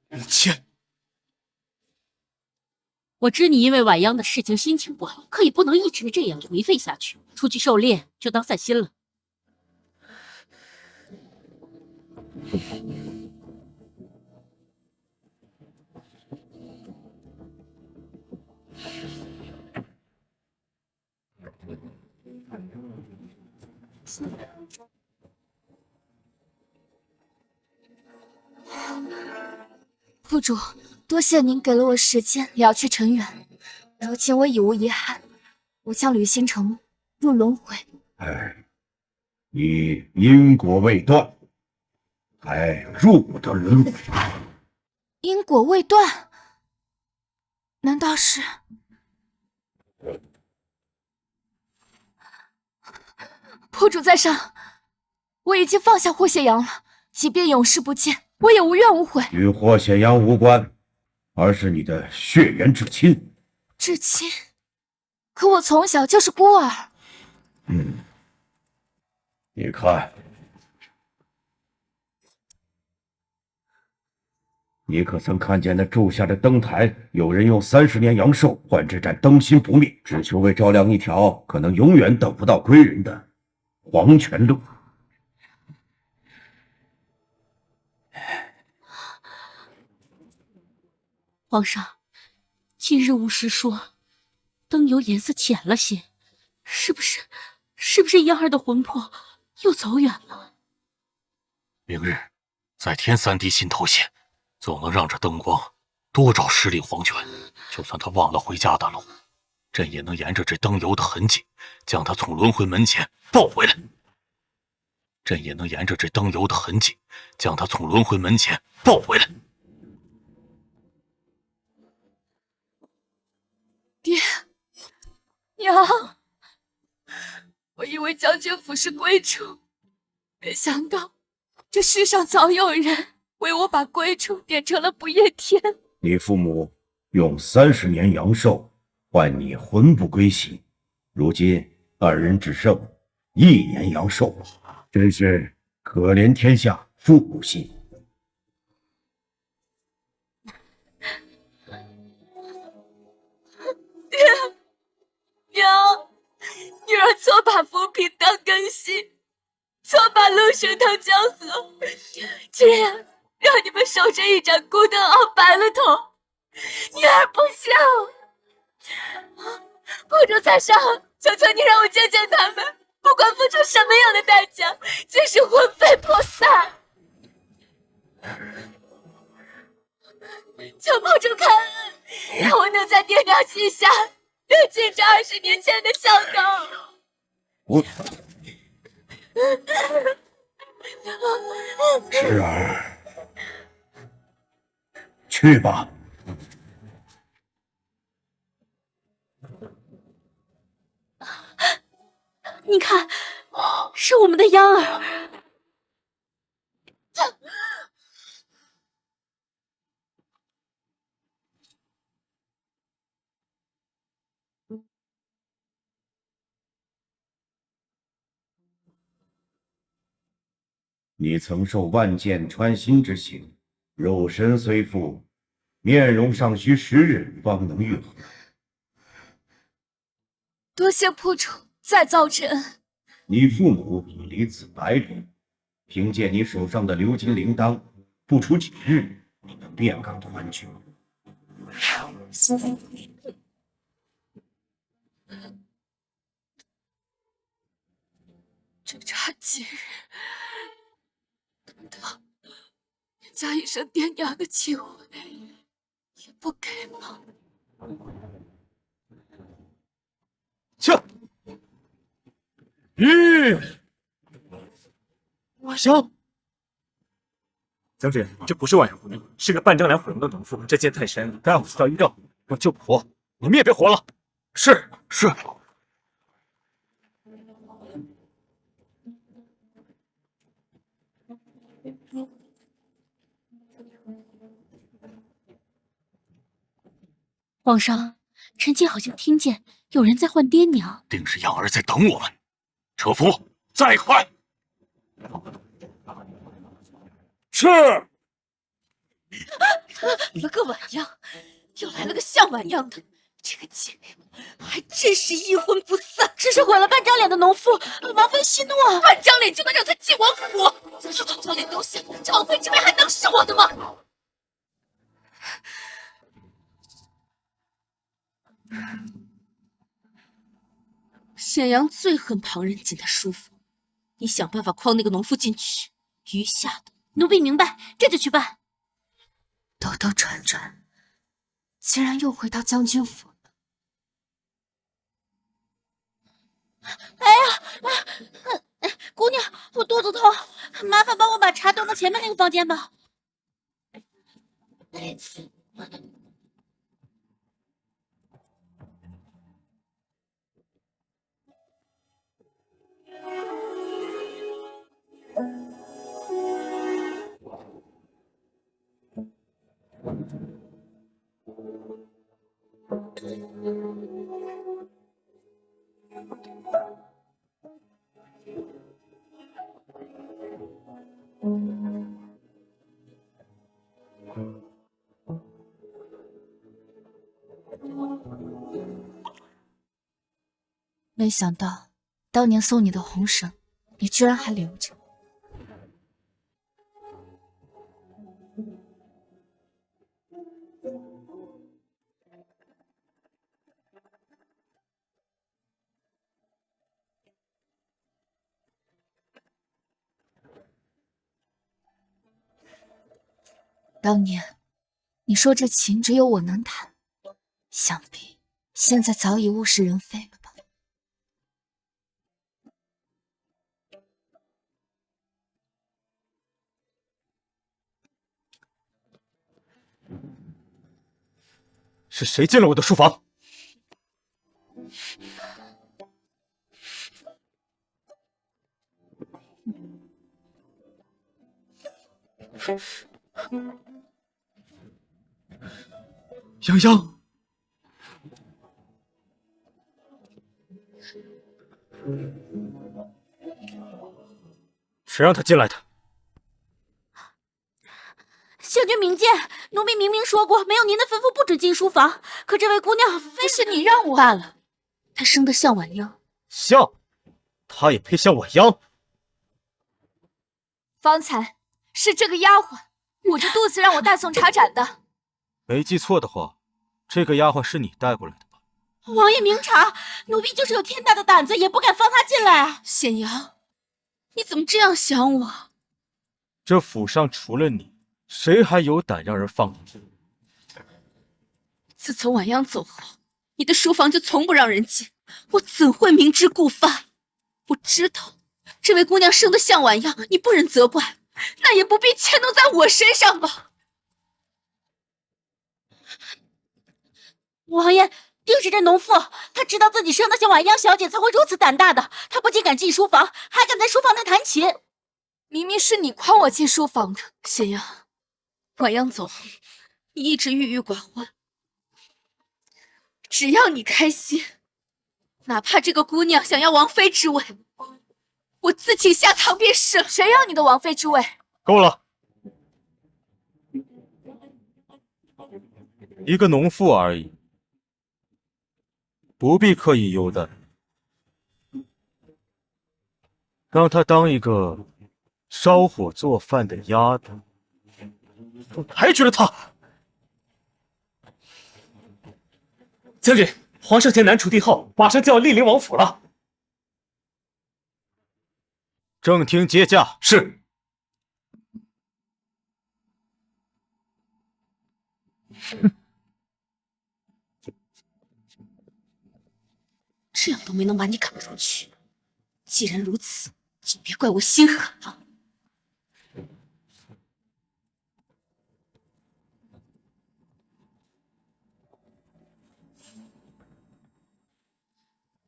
母亲，我知你因为晚央的事情心情不好，可以不能一直这样颓废下去。出去狩猎就当散心了。铺主，多谢您给了我时间了却尘缘，如今我已无遗憾，我将履行承诺，入轮回。哎，你因果未断，还入不得轮回。因果未断，难道是？铺主在上，我已经放下霍显阳了，即便永世不见，我也无怨无悔。与霍显阳无关，而是你的血缘至亲。至亲？可我从小就是孤儿。你看，你可曾看见那柱下的灯台，有人用30年阳寿换这盏灯芯不灭，只求为照亮一条可能永远等不到归人的黄泉路。皇上，今日巫师说灯油颜色浅了些，是不是婴儿的魂魄又走远了？明日再添3滴心头血，总能让这灯光多照10里黄泉。就算他忘了回家的路，朕也能沿着这灯油的痕迹，将他从轮回门前抱回来。朕也能沿着这灯油的痕迹，将他从轮回门前抱回来。爹娘，我以为将军府是归处，没想到这世上早有人为我把归处点成了不夜天。你父母用30年阳寿换你魂不归西，如今2人只剩1年阳寿，真是可怜天下父母心。娘，女儿错把浮萍当根系，错把路绳当江河，这样让你们守着一盏孤灯熬白了头，女儿不孝。铺主在上，求求你让我见见他们，不管付出什么样的代价，就是魂飞魄散。求盟主开恩，让我能在爹娘膝下流尽这20年前的孝道。我时儿，去吧。你看，是我们的央儿。你曾受万箭穿心之刑，肉身虽复，面容尚需10日方能愈合。多谢铺主再造之恩。你父母已离此百里，凭借你手上的鎏金铃铛，不出几日，你们便可团聚。只差几日，难道连家一声爹娘的机会也不给吗？去！晚香，将军，这不是晚阳姑娘，是个扮张良毁容的农妇，这剑太深了。带我去叫医药，我救婆，你们也别活了。是。皇上，臣妾好像听见有人在唤爹娘，定是样儿在等我们。车夫，再快！是。了个晚样，又来了个像晚样的，这个贱人还真是阴魂不散。这是毁了半张脸的农妇，王妃息怒啊！半张脸就能让他进王府？再是半张脸东西，这王妃这边还能是我的吗？显阳最恨旁人进他书房，你想办法诓那个农妇进去，余下的奴婢明白，这就去办。兜兜转转，竟然又回到将军府了。哎呀，姑娘，我肚子痛，麻烦帮我把茶端到前面那个房间吧。没想到当年送你的红绳，你居然还留着。当年你说这情只有我能弹，想必现在早已物是人非了吧？是谁进了我的书房？泱泱，谁让他进来的？圣君明鉴，奴婢明明说过，没有您的吩咐不准进书房。可这位姑娘非是你让我罢了，她生得像晚央，像，她也配像晚央？方才是这个丫鬟捂着肚子让我带送茶盏的。没记错的话，这个丫鬟是你带过来的吧？王爷明察，奴婢就是有天大的胆子，也不敢放他进来啊！显阳，你怎么这样想我？这府上除了你，谁还有胆让人放你进？自从婉阳走后，你的书房就从不让人进，我怎会明知故犯？我知道，这位姑娘生得像婉阳，你不忍责怪，那也不必迁怒在我身上吧。王爷，定是这农妇，她知道自己生得像婉阳小姐，才会如此胆大的。她不仅敢进书房，还敢在书房内弹琴。明明是你诓我进书房的。显阳，婉阳走后，你一直郁郁寡欢。只要你开心，哪怕这个姑娘想要王妃之位，我自请下堂便是了。谁要你的王妃之位？够了！一个农妇而已，不必刻意优待，让她当一个烧火做饭的丫头。我裁决了她。将军，皇上将南楚帝后，马上就要莅临王府了。正厅接驾。是。这样都没能把你赶出去，既然如此，就别怪我心狠了。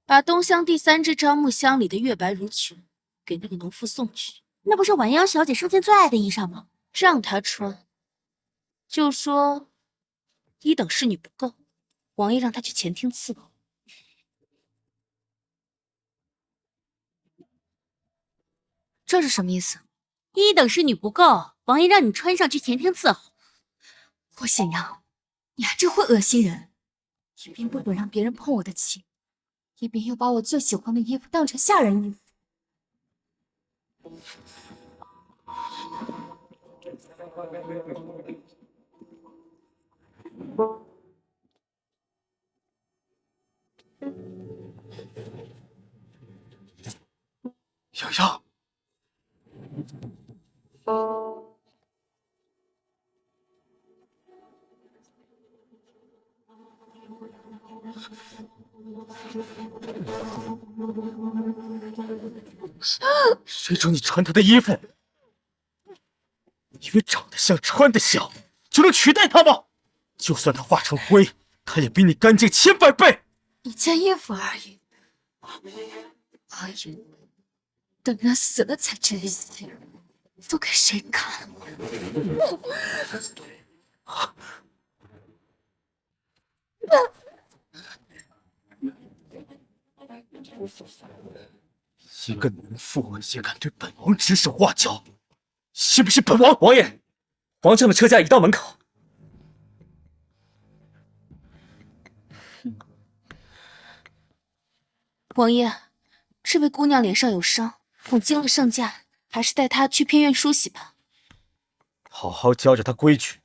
把东厢第3支樟木箱里的月白如裙给那个农妇送去。那不是婉阳小姐生前最爱的衣裳吗？让她穿，就说1等侍女不够，王爷让她去前厅伺候。这是什么意思？1等侍女不够，王爷让你穿上去前厅伺候。霍显阳，你还真会恶心人，一边不准让别人碰我的琴，一边又把我最喜欢的衣服当成下人衣服。洋洋，谁准你穿他的衣服？以为长得像穿得像就能取代他吗？就算他化成灰，他也比你干净千百倍。一件衣服而已，王爷等人死了才珍惜，做给谁看？一个农妇也敢对本王指手画脚，信不信本王？王爷，皇上的车驾已到门口。王爷，这位姑娘脸上有伤，恐惊了圣驾，还是带她去偏院梳洗吧。好好教教她规矩，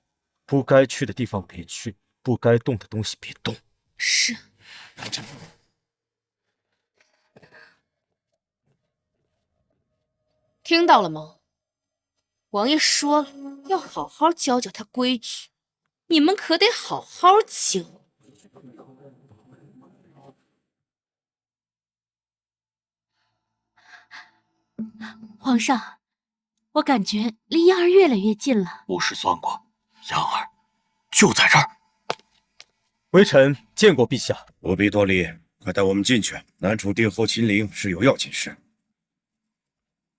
不该去的地方别去，不该动的东西别动。是。听到了吗？王爷说了，要好好教教她规矩，你们可得好好教。皇上，我感觉离阳儿越来越近了。巫师算过，阳儿就在这儿。微臣见过陛下。不必多礼，快带我们进去。南楚帝后秦陵是有要紧事。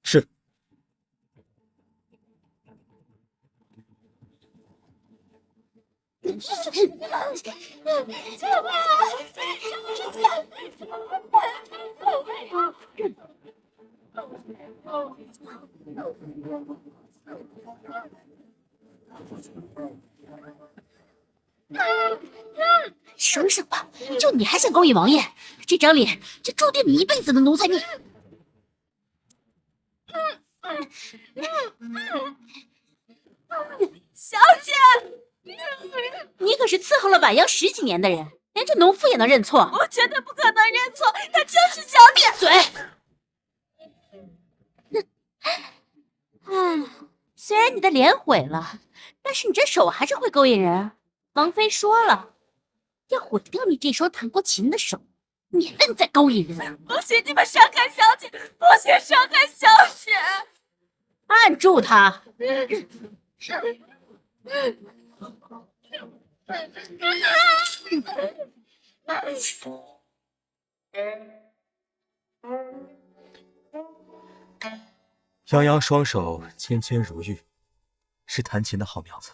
是。省省吧，就你还想勾引王爷？这张脸就注定你一辈子的奴才命。小姐，你可是伺候了婉阳10几年的人，连这农妇也能认错？我绝对不可能认错，她就是小姐。嘴！虽然你的脸毁了，但是你这手还是会勾引人。王妃说了，要毁掉你这双弹过琴的手，免得你再勾引人。不许你们伤害小姐！不许伤害小姐！按住他！泱泱双手纤纤如玉，是弹琴的好苗子。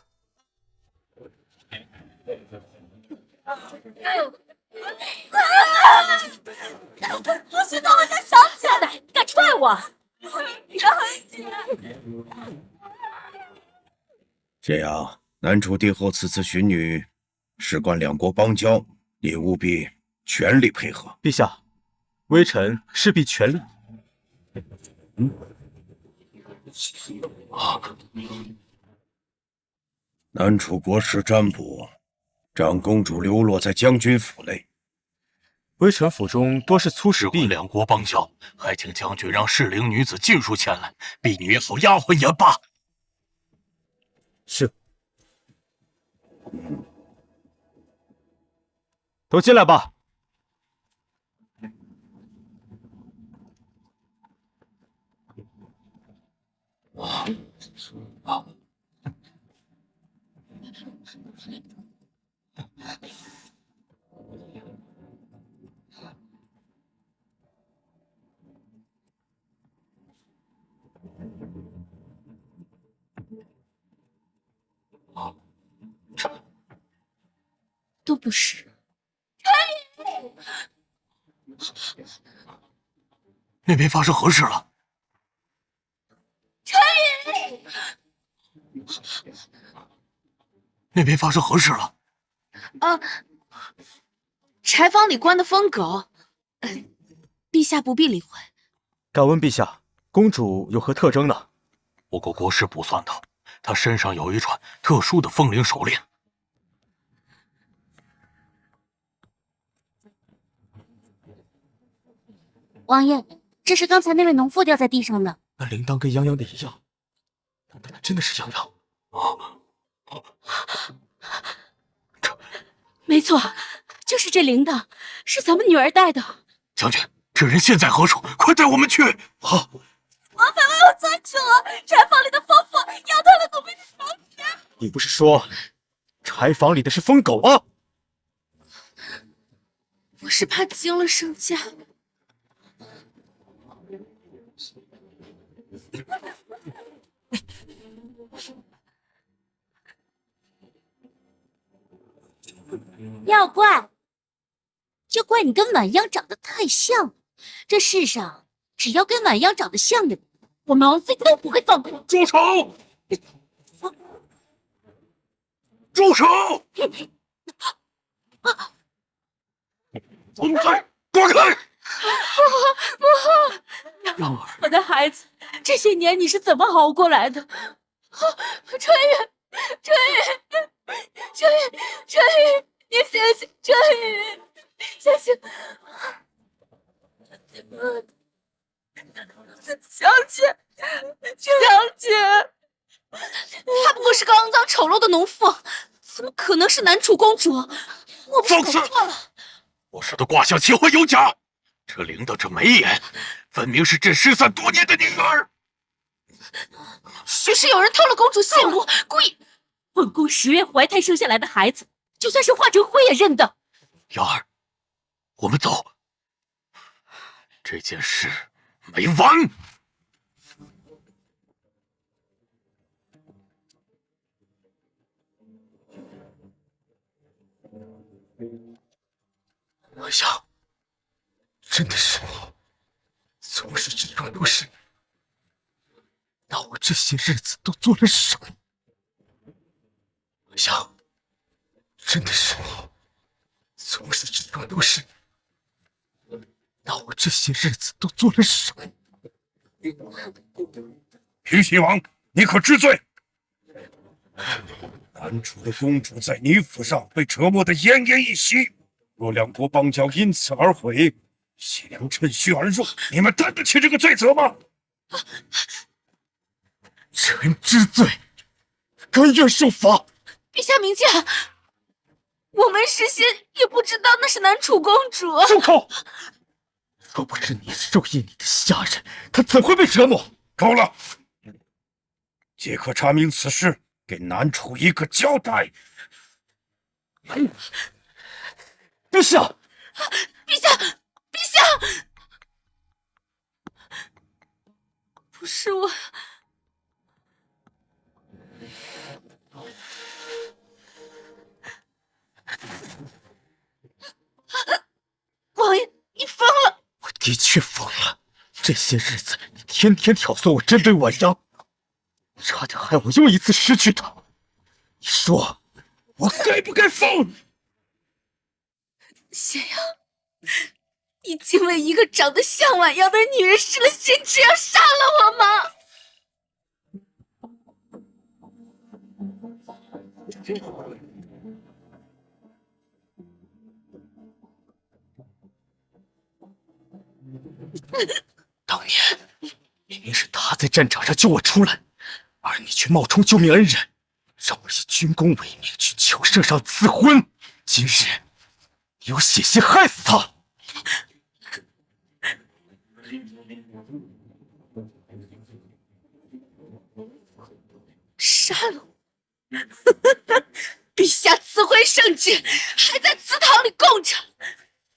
不许动我家小姐！你敢踹我！小姐，这样，南楚帝后此次寻女，事关两国邦交，你务必全力配合。陛下，微臣势必全力。南楚国师占卜，长公主流落在将军府内。微臣府中多是粗使婢，两国邦交，还请将军让适龄女子尽数前来，婢女也好丫鬟也罢。是。都进来吧。都不是。那边发生何事了？陈宇，那边发生何事了？柴房里关的疯狗，陛下不必理会。敢问陛下，公主有何特征呢？我国国师卜算到，她身上有一串特殊的风铃手链。王爷，这是刚才那位农妇掉在地上的。那铃铛跟泱泱的一样，难道那真的是泱泱？没错，就是这铃铛，是咱们女儿戴的。将军，这人现在何处？快带我们去！好。王妃为我做主，柴房里的疯妇咬断了奴婢的手指。你不是说柴房里的是疯狗吗？我是怕惊了圣驾。要怪，就怪你跟晚央长得太像了。这世上只要跟晚央长得像的人，我们王妃都不会放过。住手！住手！滚开！滚开！让儿，我的孩子，这些年你是怎么熬过来的？春雨，春雨，春雨，春雨，你醒醒，春雨，醒醒！小姐，小姐，她不过是个肮脏丑陋的农妇，怎么可能是南楚公主？我不是搞错了。我说的卦象岂会有假？这铃铛这眉眼，分明是朕失散多年的女儿。许是有人偷了公主信物，故意。本宫10月怀胎生下来的孩子，就算是化成灰也认得。瑶儿，我们走。这件事没完。我想，真的是你，总是这种都是。那我这些日子都做了什么？我想，真的是你，总是这种都是。那我这些日子都做了什么？平西王，你可知罪？南楚的公主在你府上被折磨得奄奄一息，若两国邦交因此而毁，西凉趁虚而入，你们担得起这个罪责吗？臣知罪，甘愿受罚。陛下明鉴，我们事先也不知道那是南楚公主。住口！若不是你授意你的下人，他怎会被折磨？够了！即刻查明此事，给南楚一个交代。陛下，陛下，陛下，不是我。王爷，你疯了！我的确疯了。这些日子，你天天挑唆我针对晚阳，差点害我又一次失去他。你说，我该不该疯？咸阳，你竟为一个长得像晚阳的女人失了心智，要杀了我吗？当年明明是他在战场上救我出来，而你却冒充救命恩人，让我以军功为名去求圣上赐婚。今日你又险些害死他。杀了我！陛下赐婚圣旨还在祠堂里供着，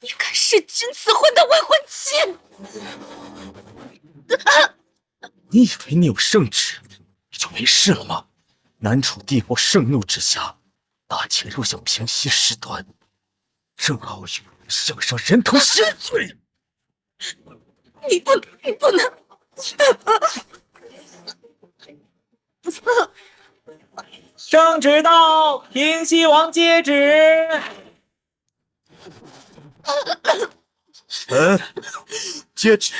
你敢弑君赐婚的未婚妻？你以为你有圣旨，你就没事了吗？南楚帝国盛怒之下，大秦若想平息事端，正好有人向上人头谢罪。你不能！圣旨到，平西王接旨。接旨。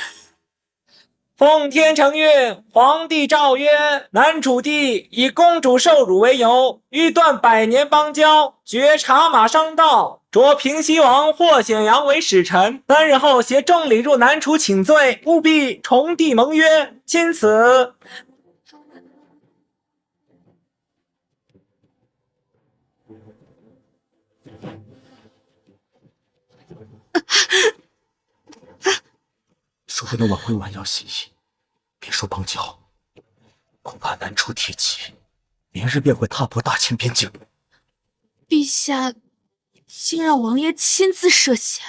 奉天承运，皇帝诏曰：南楚帝以公主受辱为由，欲断100年邦交，绝茶马商道，擢平西王霍显阳为使臣。3日后携众礼入南楚请罪，务必重缔盟约。钦此。说不能挽回晚阳心意，别说邦交，恐怕南楚铁骑明日便会踏破大秦边境。陛下竟让王爷亲自涉险。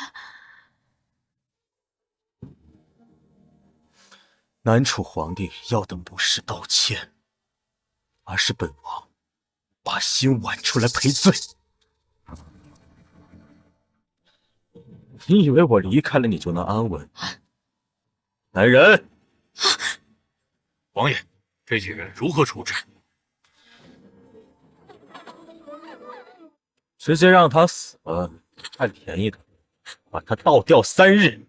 南楚皇帝要的不是道歉，而是本王把心剜出来赔罪。你以为我离开了你就能安稳？来人！王爷，这几人如何处置？直接让他死了，占便宜的，把他倒吊3日，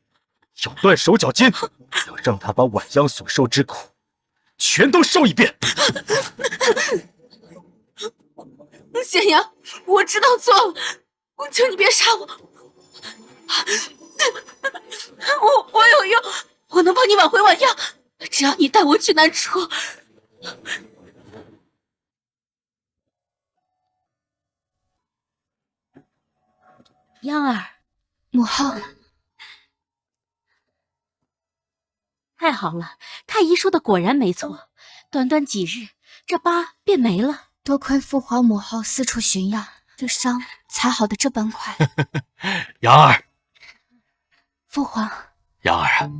咬断手脚筋，要让他把晚央所受之苦全都受一遍。咸阳，我知道错了，我求你别杀我。我有用，我能帮你挽回晚央，只要你带我去南楚。央儿，母后，太好了，太医说的果然没错，短短几日，这疤便没了。多亏父皇母后四处寻药，这伤才好的这般快。阳儿，父皇，阳儿啊，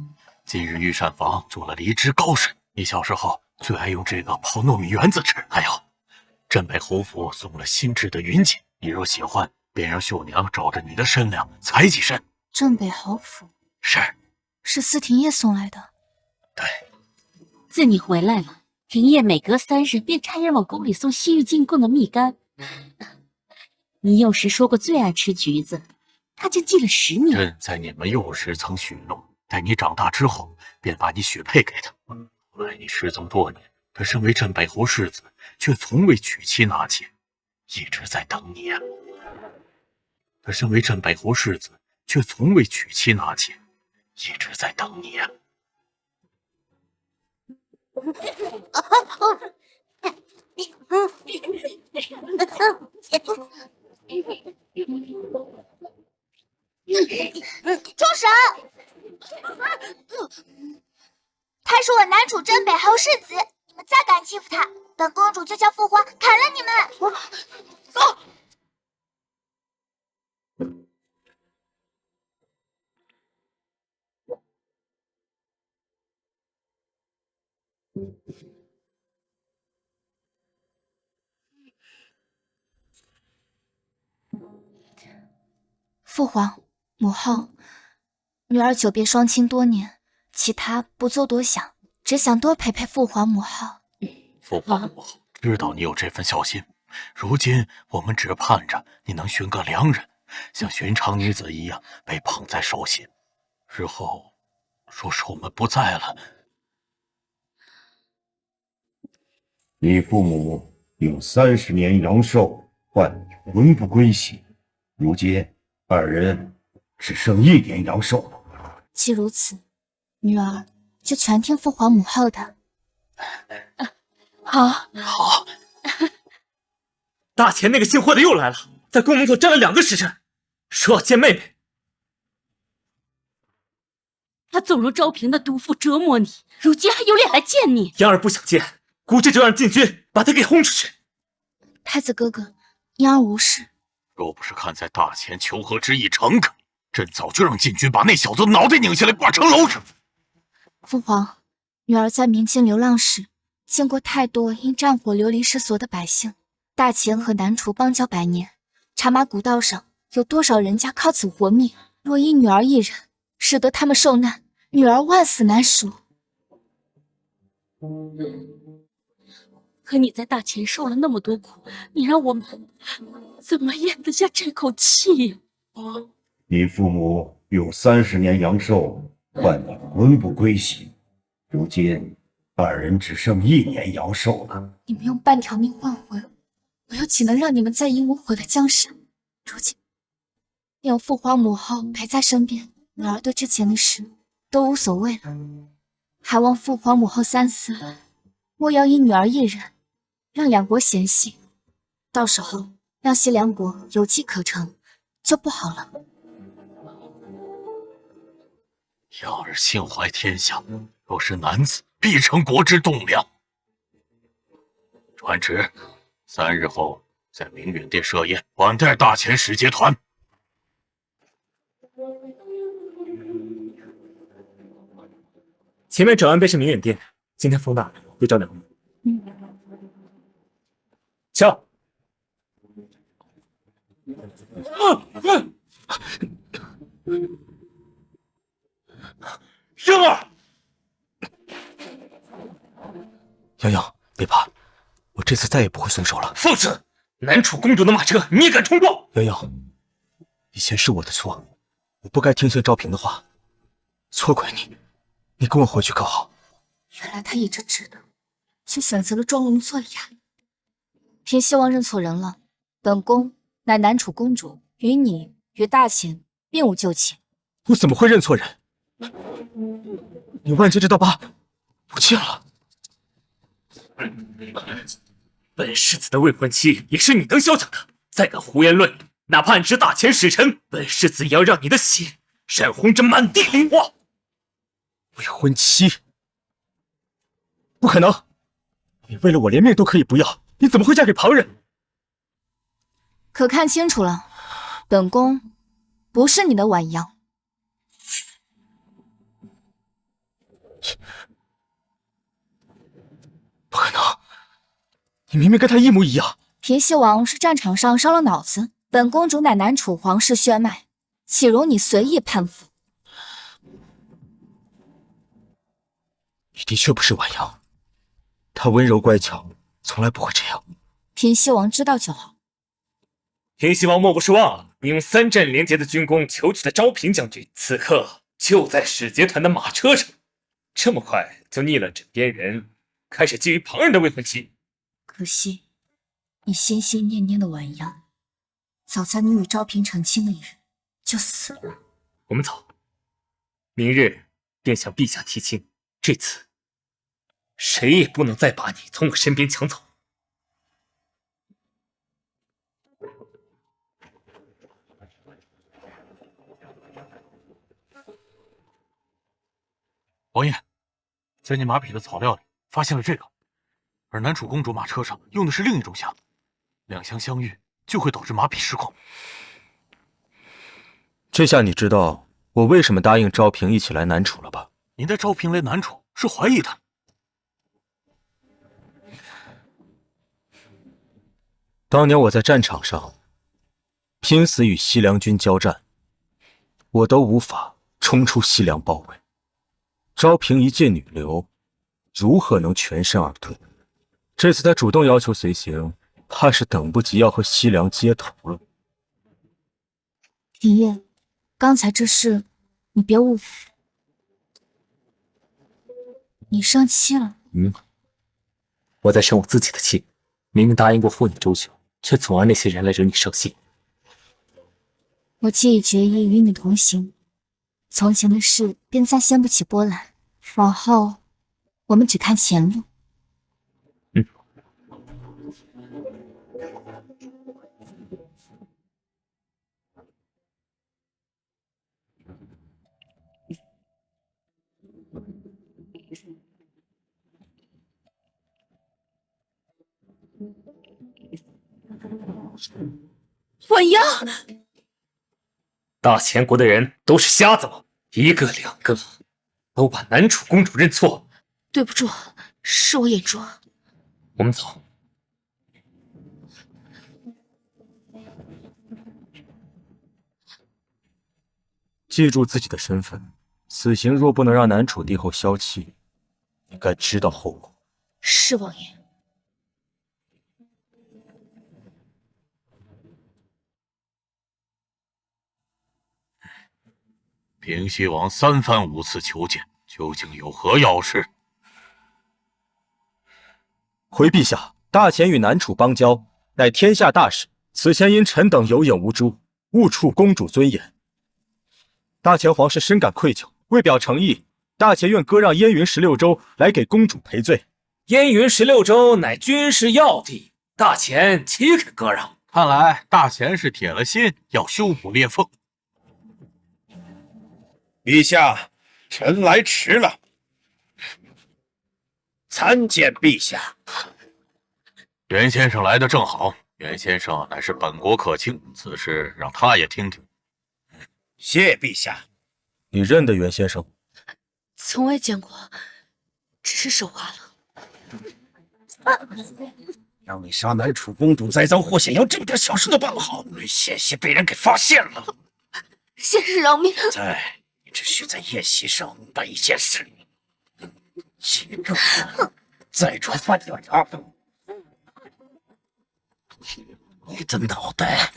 今日御膳房做了梨汁高水，你小时候最爱用这个泡糯米圆子吃。还有，镇北侯府送了新制的云锦，你若喜欢，便让绣娘照着你的身量裁几身。镇北侯府是司廷爷送来的。对，自你回来了，廷爷每隔3日便差人往宫里送西域进贡的蜜柑。你幼时说过最爱吃橘子，他就记了10年。朕在你们幼时曾许诺，待你长大之后，便把你许配给他。后来你失踪多年，他身为镇北侯世子，却从未娶妻纳妾，一直在等你啊。他身为镇北侯世子，却从未娶妻纳妾，一直在等你啊。住手！他是我南楚镇北侯世子，你们再敢欺负他，本公主就叫父皇砍了你们！走！父皇、母后，女儿久别双亲多年，其他不做多想，只想多陪陪父皇母后。父皇母后知道你有这份孝心，如今我们只盼着你能寻个良人，像寻常女子一样被捧在手心。日后若是我们不在了，你父母用30年阳寿换你魂不归西，如今二人只剩1年阳寿了。既如此，女儿就全听父皇母后的。好。大前那个姓霍的又来了，在宫门口站了2个时辰，说要见妹妹。他纵容昭平的毒妇折磨你，如今还有脸来见你？嫣儿不想见，姑这就让禁军把他给轰出去。太子哥哥，嫣儿无事。若不是看在大前求和之意诚恳，朕早就让禁军把那小子脑袋拧下来挂城楼上。父皇，女儿在明清流浪时，见过太多因战火流离失所的百姓。大前和南楚邦交100年，茶马古道上有多少人家靠此活命？若因女儿一人，使得他们受难，女儿万死难赎。可你在大前受了那么多苦，你让我们怎么咽得下这口气呀？你父母用30年阳寿换你魂不归西，如今二人只剩1年阳寿了。你们用半条命换魂，我又岂能让你们再因我毁了江山？如今有父皇母后陪在身边，女儿对之前的事都无所谓了，还望父皇母后三思，莫要因女儿一人让2国嫌隙，到时候让西2国有机可乘，就不好了。养儿心怀天下，若是男子，必成国之栋梁。传旨，3日后在明远殿设宴，款待大前使节团。前面找完便是明远殿，今天风大，别着凉。瞧。嫣儿，瑶瑶，别怕，我这次再也不会松手了。放肆！南楚公主的马车，你也敢冲撞？瑶瑶，以前是我的错，我不该听信昭平的话，错怪你。你跟我回去可好？原来他一直知道，却选择了装聋作哑。平西王认错人了，本宫乃南楚公主，与你与大前并无旧情。我怎么会认错人？你万劫这道疤不见了。本世子的未婚妻也是你能消遣的，再敢胡言乱语，哪怕暗指大前使臣，本世子也要让你的血染红这满地梨花。未婚妻？不可能！你为了我连命都可以不要，你怎么会嫁给旁人？可看清楚了，本宫不是你的晚阳。不可能！你明明跟他一模一样。平西王是战场上伤了脑子，本公主乃南楚皇室血脉，岂容你随意攀附？你的确不是晚阳，他温柔乖巧，从来不会这样。平西王知道就好。平西王莫不是忘了，你用3战连捷的军功求娶的昭平将军，此刻就在使节团的马车上，这么快就逆了枕边人，开始觊觎旁人的未婚妻。可惜，你心心念念的晚阳，早在你与昭平成亲那一日就死了。我们走，明日便向陛下提亲。这次，谁也不能再把你从我身边抢走。王爷，在你马匹的草料里发现了这个，而南楚公主马车上用的是另一种香，两香相遇就会导致马匹失控。这下你知道我为什么答应昭平一起来南楚了吧？您带昭平来南楚是怀疑他？当年我在战场上拼死与西凉军交战，我都无法冲出西凉包围。昭平一介女流，如何能全身而退？这次他主动要求随行，怕是等不及要和西凉接头了。平夜，刚才这事你别误会。你生气了？我在生我自己的气。明明答应过护你周全，却总让那些人来惹你生气。我既已决意与你同行，从前的事便再掀不起波澜。往后，我们只看前路。婉阳，大前国的人都是瞎子吗？一个两个都把南楚公主认错。对不住，是我眼拙。我们走。记住自己的身份，此行若不能让南楚帝后消气，你该知道后果。是王爷。平西王3番5次求见，究竟有何要事？回陛下，大前与南楚邦交，乃天下大事，此前因臣等有眼无珠，误触公主尊严。大前皇室深感愧疚，为表诚意，大前愿割让燕云16州来给公主赔罪。燕云16州乃军事要地，大前岂肯割让？看来大前是铁了心要修补裂缝。陛下，臣来迟了。参见陛下。袁先生来的正好，袁先生乃是本国客卿，此事让他也听听。谢陛下。你认得袁先生？从未见过，只是手滑了。让你杀南楚公主栽赃获险，要这么点小事都办不好，险些被人给发现了。先生饶命！你只需在宴席上办一件事，接着再传饭点他，你的脑袋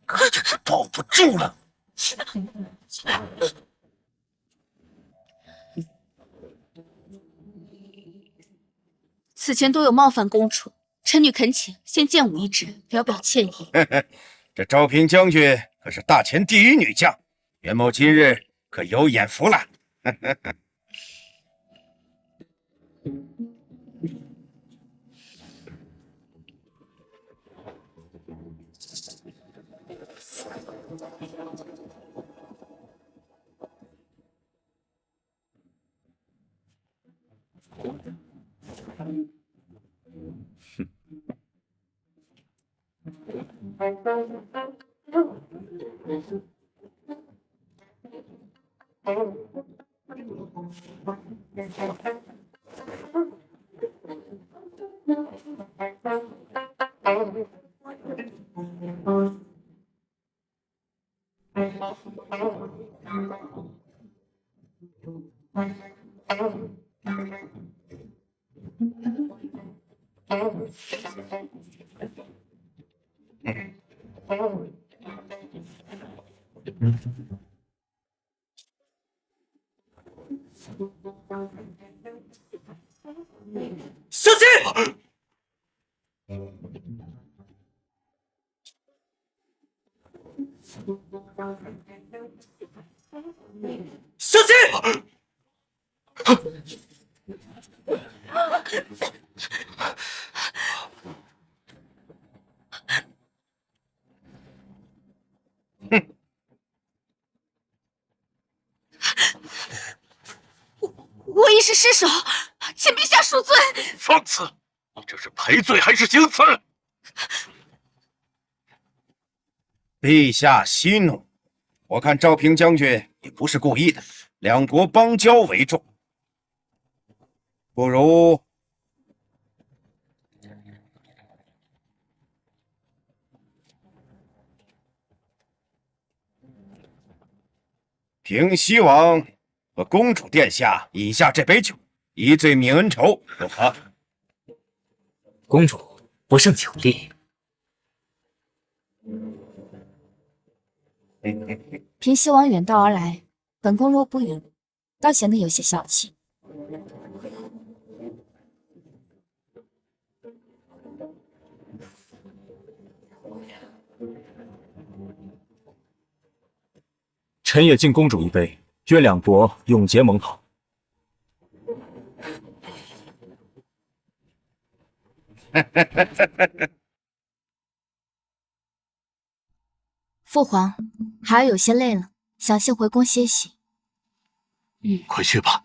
可就保不住了。此前多有冒犯公主，臣女恳请先见武一职，表表歉意。这昭平将军可是大前第一女将，袁某今日可有眼福了。小心！小心！我一时失手，请陛下恕罪。放肆！你这是赔罪还是行刺？陛下息怒，我看赵平将军也不是故意的，两国邦交为重，不如平西王和公主殿下饮下这杯酒，一醉泯恩仇，如何？公主不胜酒力。平西王远道而来，本宫若不允，倒显得有些小气。臣也敬公主一杯，愿两国永结盟好。父皇，孩儿有些累了，想先回宫歇息。快去吧。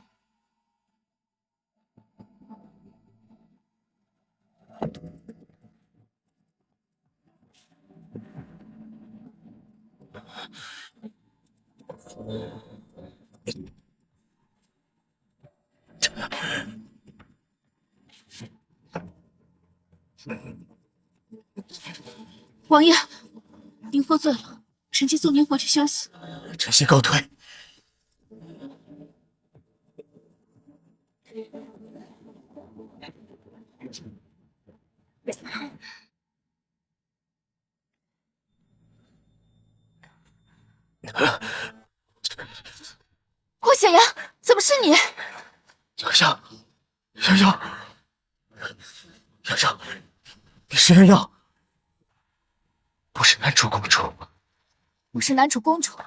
王爷，您喝醉了，臣妾送您回去休息。臣妾告退。霍显阳，怎么是你？洋洋，洋洋，洋洋，你是洋洋，不是南楚公主。我是南楚公主，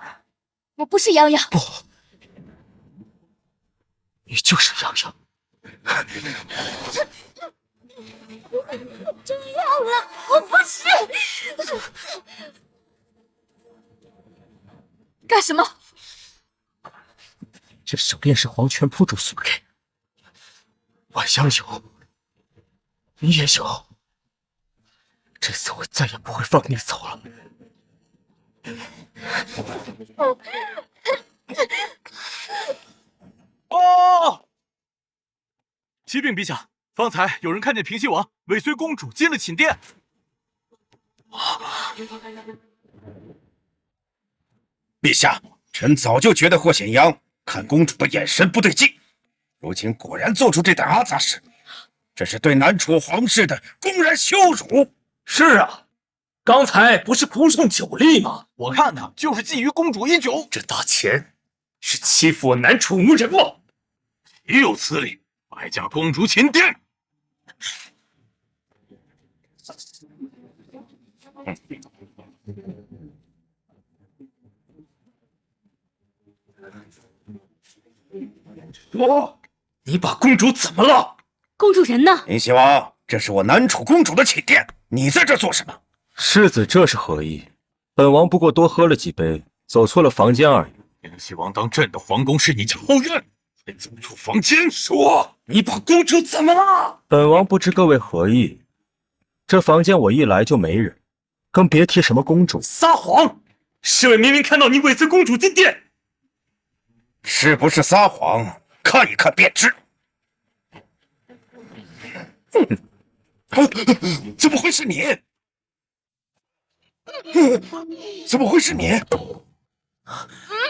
我不是洋洋。不，你就是洋洋。这样了，我不是。干什么？这手链是黄泉铺主所给，晚香有，你也有。这次我再也不会放你走了。哦！启禀陛下，方才有人看见平西王尾随公主进了寝殿。陛下，臣早就觉得霍显阳看公主的眼神不对劲，如今果然做出这等阿杂事，这是对南楚皇室的公然羞辱。是啊，刚才不是不胜酒力吗？我看他就是觊觎公主一酒。这大钱是欺负我南楚无人吗？岂有此理！败驾公主寝殿。说，你把公主怎么了？公主人呢？平西王，这是我南楚公主的寝殿，你在这做什么？世子这是何意？本王不过多喝了几杯，走错了房间而已。平西王当朕的皇宫是你家后院，还走错房间？说，你把公主怎么了？本王不知各位何意。这房间我一来就没人，更别提什么公主。撒谎！侍卫明明看到你尾随公主进殿。是不是撒谎？看一看便知。怎么会是你？怎么会是你？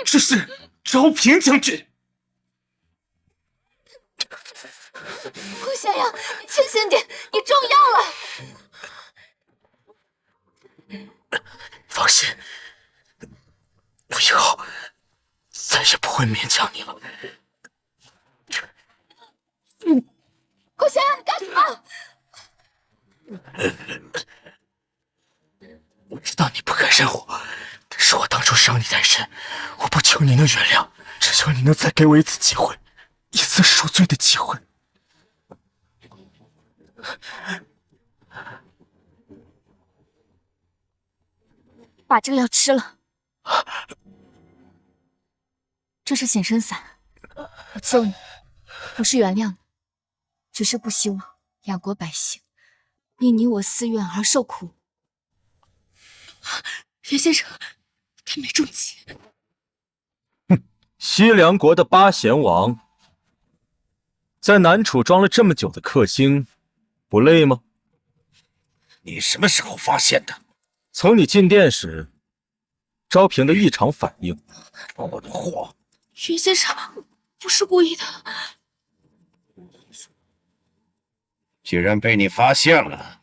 这是昭平将军。霍显阳，你清醒点，你中药了。放心，我以后再也不会勉强你了。霍显阳，你干什么？我知道你不敢认我，这是我当初伤你太深，我不求你能原谅，只求你能再给我一次机会，一次赎罪的机会。把这个药吃了。这是显身散，我救你，不是原谅你，只是不希望两国百姓因你我私怨而受苦。袁先生，他没中计。西凉国的八贤王，在南楚装了这么久的克星，不累吗？你什么时候发现的？从你进殿时，昭平的异常反应。我的货！袁先生，不是故意的。既然被你发现了，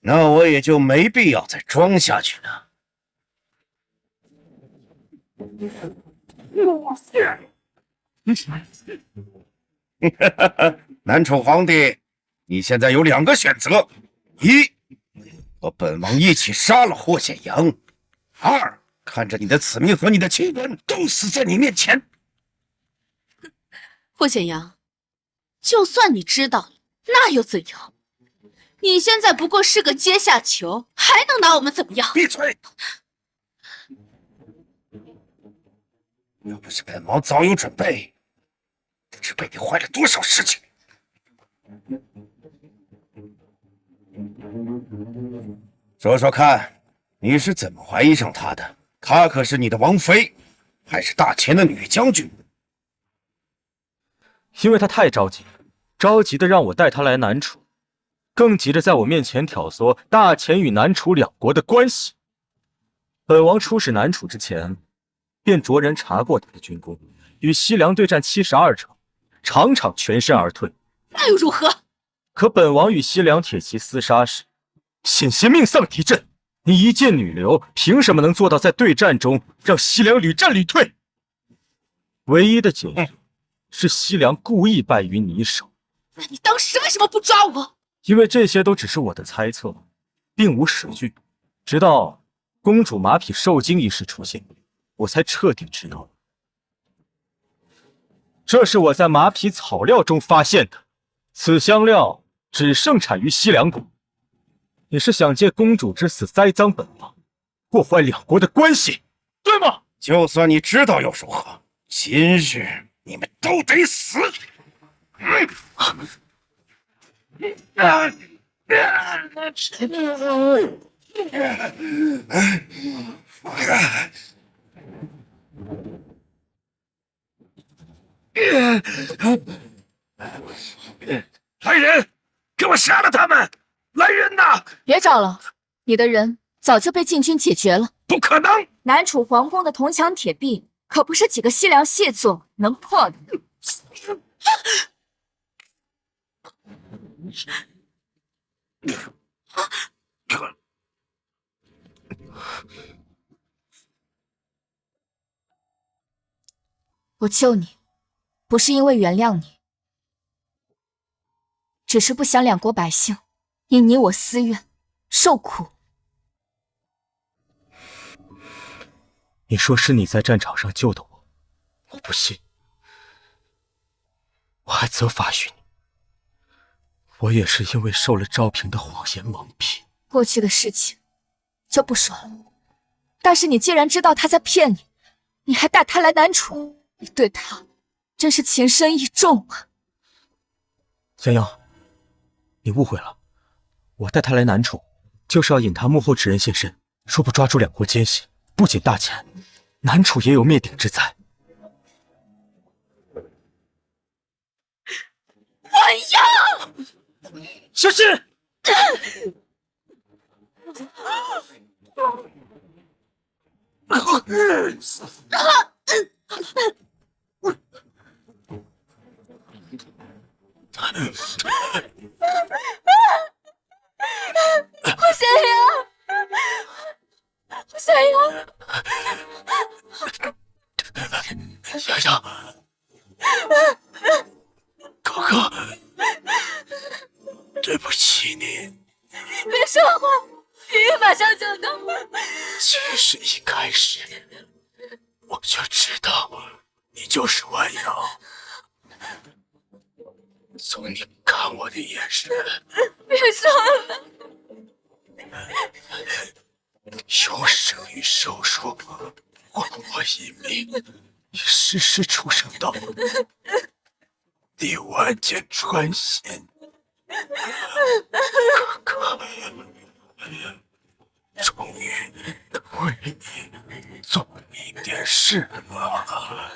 那我也就没必要再装下去了。南楚皇帝，你现在有2个选择：一，和本王一起杀了霍显阳；二，看着你的子民和你的亲人都死在你面前。霍显阳，就算你知道了，那又怎样？你现在不过是个阶下囚，还能拿我们怎么样？闭嘴！要不是本王早有准备，不知被你坏了多少事情。说说看，你是怎么怀疑上她的？她可是你的王妃，还是大前的女将军。因为他太着急，着急的让我带他来南楚，更急着在我面前挑唆大前与南楚2国的关系。本王出使南楚之前，便着人查过他的军功，与西凉对战72场，场场全身而退。那又如何？可本王与西凉铁骑厮杀时，险些命丧敌阵。你一介女流，凭什么能做到在对战中让西凉屡战屡退？唯一的解释是西凉故意败于你手。那你当时为什么不抓我？因为这些都只是我的猜测，并无实据。直到公主马匹受惊一事出现，我才彻底知道。这是我在马匹草料中发现的，此香料只盛产于西凉国。你是想借公主之死栽赃本王，破坏2国的关系，对吗？就算你知道又如何？今日你们都得死！来人，给我杀了他们！来人呐！别找了，你的人早就被禁军解决了。不可能！南楚皇宫的铜墙铁壁，可不是几个西凉细作能破的。我救你，不是因为原谅你，只是不想2国百姓因你我私怨受苦。你说是你在战场上救的我，我不信。我还责罚于你，我也是因为受了昭平的谎言蒙蔽。过去的事情就不说了，但是你既然知道他在骗你，你还带他来南楚，你对他真是情深意重啊！江阳，你误会了，我带他来南楚，就是要引他幕后之人现身，说不抓住2国奸细，不仅大前，南楚也有灭顶之灾。婉阳，小心！霍显阳，霍显阳，洋洋，哥哥，对不起你。别说话，你马上就到。其实一开始我就知道你就是万瑶，从你看我的眼神，别说了，用生与手术换我一命，以实时出生道，你万箭穿心，哥哥，终于为你做一点事了。